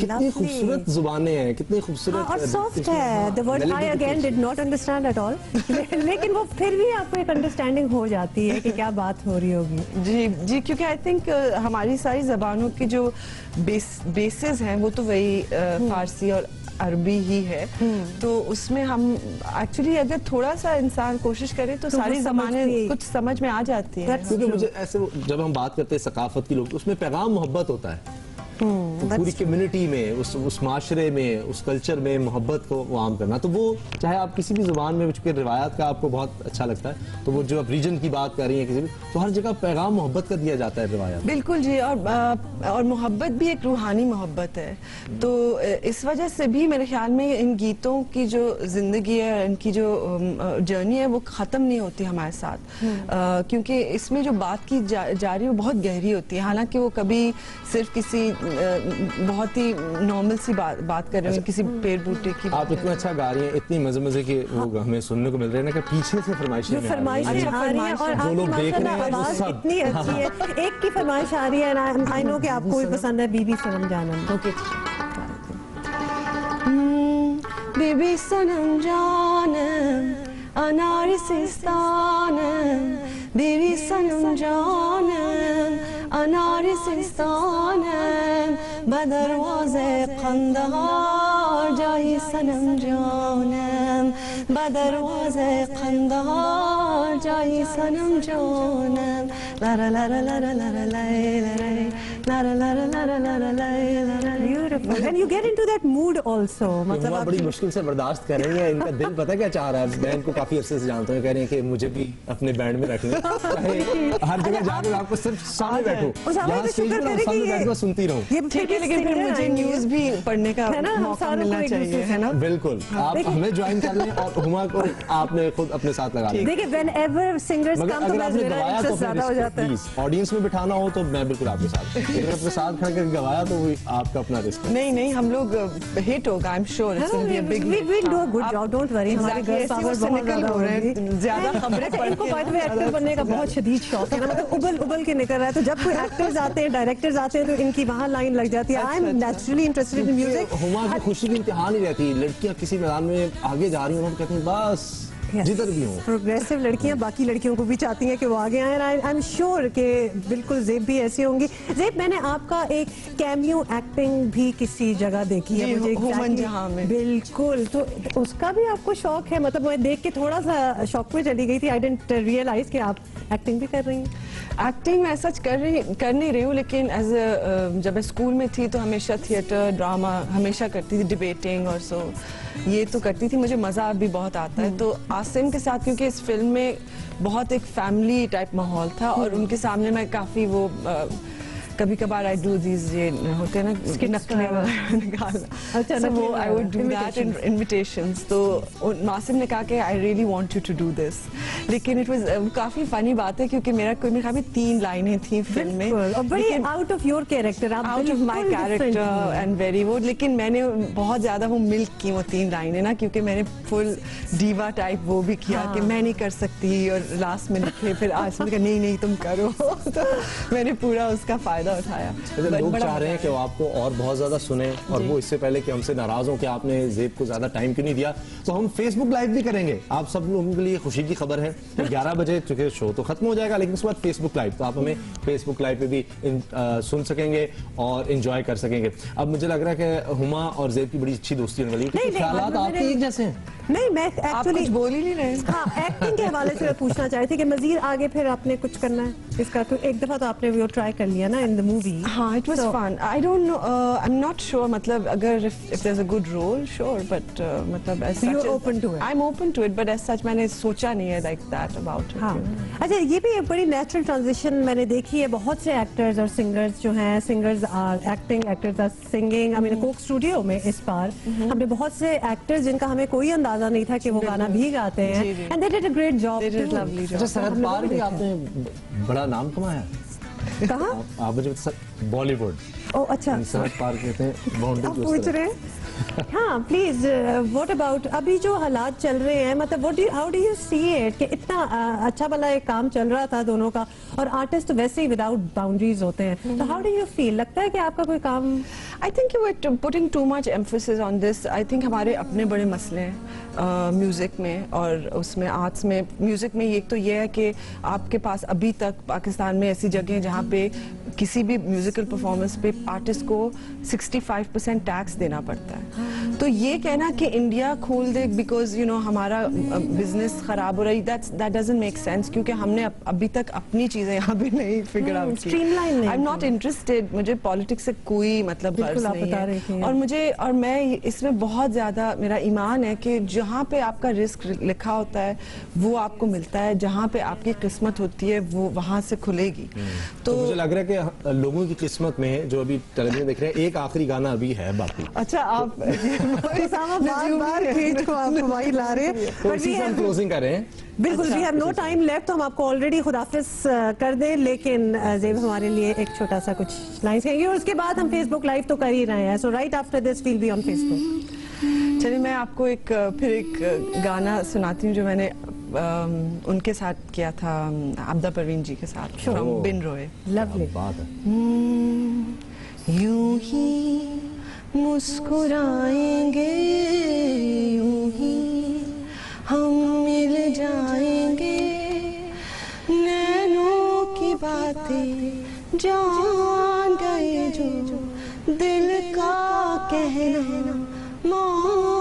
कितनी खूबसूरत जुबानें हैं, कितनी खूबसूरत और सॉफ्ट है। The word I again did not understand at all, लेकिन वो फिर भी आपको एक अंडरस्टैंडिंग हो जाती है कि क्या बात हो रही होगी। जी, क्योंकि आई थिंक हमारी सारी जबानों की जो बेसिस हैं वो तो वही फारसी और अरबी ही है, तो उसमें हम एक्चुअली अगर थोड़ा सा इंसान कोशिश करे तो सारी ज़बानें कुछ समझ में आ जाती है। क्योंकि मुझे ऐसे, जब हम बात करते हैं सकाफत की लोग, तो उसमें पैगाम मोहब्बत होता है। तो पूरी कम्युनिटी में, उस माशरे में, उस कल्चर में मोहब्बत को वो आम करना, तो वो चाहे आप किसी भी जुबान में, चूंकि रिवायात का आपको बहुत अच्छा लगता है, तो वो जो आप रीजन की बात कर रही हैं किसी भी, तो हर जगह पैगाम मोहब्बत का दिया जाता है रिवायात। बिल्कुल जी, और मोहब्बत भी एक रूहानी मोहब्बत है, तो इस वजह से भी मेरे ख्याल में इन गीतों की जो जिंदगी है, इनकी जो जर्नी है, वो ख़त्म नहीं होती हमारे साथ, क्योंकि इसमें जो बात की जा रही है वो बहुत गहरी होती है। हालांकि वो कभी सिर्फ किसी बहुत ही नॉर्मल सी बात कर रहे हैं, किसी पेड़ बूटे की। आप इतना अच्छा गा रही हैं, इतनी मजे के वो हमें सुनने को मिल रहे हैं ना, कि पीछे से फरमाइशें आ रही हैं, और जो लोग देख रहे हैं वो सब इतनी अच्छी है। एक की फरमाइश आ रही है, आई नो कि आपको भी पसंद है, बीबी सनम जानम। ओके, बीबी सनम जानम अनार सिस्तानम, बीबी सनम जानम अनार सिस्तानम, बदरवाज़े कंदहार जाही सनम जानम, बदरवाज़े खंदार जाई सनम जोनम ला ला ला ला ला ला ला ला ला ला ला ला ला ला। Beautiful. And you get into that mood also. मतलब आप बड़ी मुश्किल से बर्दाश्त कर रही हैं, इनका दिल पता क्या चाह रहा है। मैं इनको काफी अरसे से जानता हूँ, कह रहे हैं कि मुझे भी अपने बैंड में रख लें, हर जगह जाकर आपको सिर्फ सामने बैठो, यहाँ स्टेज पर सामने बैठो, सुनती रहूं। ठीक है, लेकिन फिर मुझे न्यूज भी पढ़ने का मौका मिलना चाहिए, है ना? बिल्कुल, आप हमें ज्वाइन कर लें और हुमा को आपने खुद अपने साथ लगा लें। देखिए, whenever singers come तो अगर आपने गवाया तो ज्यादा हो जाता है। प्लीज ऑडियंस में बिठाना हो तो मैं बिल्कुल आपके साथ, अगर आपके साथ खड़े करके गवाया तो वो आपका अपना रिस्क है। नहीं, हम लोग हिट होगा, I am sure it's gonna be a big hit. We do a good job, don't worry. हमारे गर्ल्स पावर बहुत ज्यादा हो रहे हैं, ज्यादा खबरें पढ़ के। इनको बाद में एक्टर बनने का बहुत शदीद शौक है ना, मतलब उबल के निकल रहा है, तो जब कोई एक्टर्स आते हैं, डायरेक्टर्स आते हैं, तो इनकी वहाँ लाइन लग जाती है। I am naturally interested in music. Huma की खुशी की इंतहा नहीं रहती, लड़कियां किसी मैदान में आगे जा रही हैं, उन्होंने कहती हैं बस जिधर भी हो। प्रोग्रेसिव लड़कियां बाकी लड़कियों को भी चाहती हैं कि वो आगे आए। आई एम श्योर कि बिल्कुल ज़ेब भी ऐसी होंगी। ज़ेब, मैंने आपका एक कैमियो एक्टिंग भी किसी जगह देखी है, मुझे हुमन जहां में। बिल्कुल, तो उसका भी आपको शौक है? मतलब मैं देख के थोड़ा सा शौक में चली गई थी। आई डिडंट रियलाइज कि आप एक्टिंग भी कर रही हैं। एक्टिंग मैं सच कर नहीं रही हूँ, लेकिन जब मैं स्कूल में थी तो हमेशा थिएटर, ड्रामा हमेशा करती थी, डिबेटिंग और सो ये तो करती थी। मुझे मज़ा भी बहुत आता है। तो आसिम के साथ, क्योंकि इस फिल्म में बहुत एक फैमिली टाइप माहौल था और उनके सामने मैं काफ़ी वो कभी कभार आई डू दीज ये होते हैं ना नखरे निकालना, अच्छा वो I would do that in invitations. तो नासिम ने कहा कि I really want you to do this, लेकिन इट वाज काफी फनी बात है क्योंकि मेरे ख्याल में 3 लाइनें थी फिल्म में और बड़ी out of your character, out of my character and very वो, लेकिन मैंने बहुत ज्यादा वो मिल्क की वो 3 लाइनें ना, क्योंकि मैंने फुल डीवा टाइप वो भी किया कि मैं नहीं कर सकती, और लास्ट में लिखे फिर आज में नहीं तुम करो। तो मैंने पूरा उसका फायदा उठाया। लोग चाह रहे हैं कि वो आपको और बहुत ज्यादा सुने, और वो इससे पहले कि हमसे नाराज हो कि आपने ज़ेब को ज्यादा टाइम क्यों नहीं दिया, तो हम फेसबुक लाइव भी करेंगे। आप सब लोगों के लिए खुशी की खबर है, 11 बजे चूंकि शो तो खत्म हो जाएगा, लेकिन उसके बाद फेसबुक लाइव, तो आप हमें फेसबुक लाइव पे भी सुन सकेंगे और एंजॉय कर सकेंगे। अब मुझे लग रहा है कि हुमा और ज़ेब की बड़ी अच्छी दोस्ती होने वाली है। ख्यालात आपके एक जैसे हैं? नहीं, मैं एक्चुअली बोल ही नहीं रहे। हाँ, एक्टिंग के हवाले से मैं पूछना चाहती थी कि मजीद आगे फिर आपने कुछ करना है इसका? तो एक दफा तो आपने वो ट्राई कर लिया ना इन द मूवी। हाँ, it was fun. I don't know, I am not sure, मतलब अगर if there is a good role, sure, but मतलब as such you are open to it. I am open to it, but as such मैंने सोचा नहीं है like that about it. हाँ, अच्छा, ये भी एक बड़ी नेचुरल ट्रांजिशन मैंने देखी है। बहुत से एक्टर्स और सिंगर्स जो हैं, singers are acting, actors are singing. I mean Coke Studio में इस बार हमने बहुत से एक्टर्स जिनका हमें कोई अंदाजा नहीं था कि वो गाना भी गाते हैं, and they did a great job. They did lovely job. सरहद पार भी आपने बड़ा नाम कमाया। कहाँ? आप मुझे बॉलीवुड। ओ अच्छा, सरहद पार कहते हैं, बाउंड्री पूछ रहे हैं। हाँ, प्लीज, व्हाट अबाउट अभी जो हालात चल रहे हैं, मतलब how do you see it कि इतना अच्छा भला एक काम चल रहा था दोनों का, और आर्टिस्ट तो वैसे ही विदाउट बाउंड्रीज होते हैं, तो हाउ डू यू फील? लगता है कि आपका कोई काम? I think you are putting too much emphasis on this. I think हमारे अपने बड़े मसले हैं म्यूजिक में और उसमें आर्ट्स में। म्यूजिक में एक तो ये है कि आपके पास अभी तक पाकिस्तान में ऐसी जगह जहाँ पे किसी भी म्यूजिकल परफॉर्मेंस पे आर्टिस्ट को 65% टैक्स देना पड़ता है। तो ये कहना कि इंडिया खोल दे बिकॉज यू नो हमारा बिजनेस खराब हो रही, दैट डजंट मेक सेंस, क्योंकि हमने अभी तक अपनी चीजें यहाँ पे नहीं फिगर आउट की। आई एम नॉट इंटरेस्टेड, मुझे पॉलिटिक्स से कोई मतलब गर्ज नहीं है, और मैं इसमें बहुत ज्यादा मेरा ईमान है कि जहाँ पे आपका रिस्क लिखा होता है वो आपको मिलता है, जहाँ पे आपकी किस्मत होती है वो वहां से खुलेगी। तो मुझे लग रहा है कि लोगों की किस्मत में जो अभी टेलीविजन देख रहे हैं, एक आखिरी गाना अभी है बाकी। अच्छा, आप बार खींच को आप वही ला रहे हैं, हम क्लोजिंग कर रहे हैं। बिल्कुल, we have no time left, तो हम आपको ऑलरेडी खुदाफिज कर दें, लेकिन ज़ेब हमारे लिए एक छोटा सा कुछ लाइंस कहेंगे और उसके बाद हम फेसबुक लाइव तो कर ही रहे हैं, so right after this will be on Facebook. चलिए, मैं आपको फिर एक गाना सुनाती हूँ जो मैंने उनके साथ किया था, आबदा परवीन जी के साथ, फ्रॉम बिन रोए। लवली बात है। यूं ही मुस्कुराएंगे, यूं ही हम मिल जाएंगे, नैनों की बातें जान गए जो दिल का कहना मान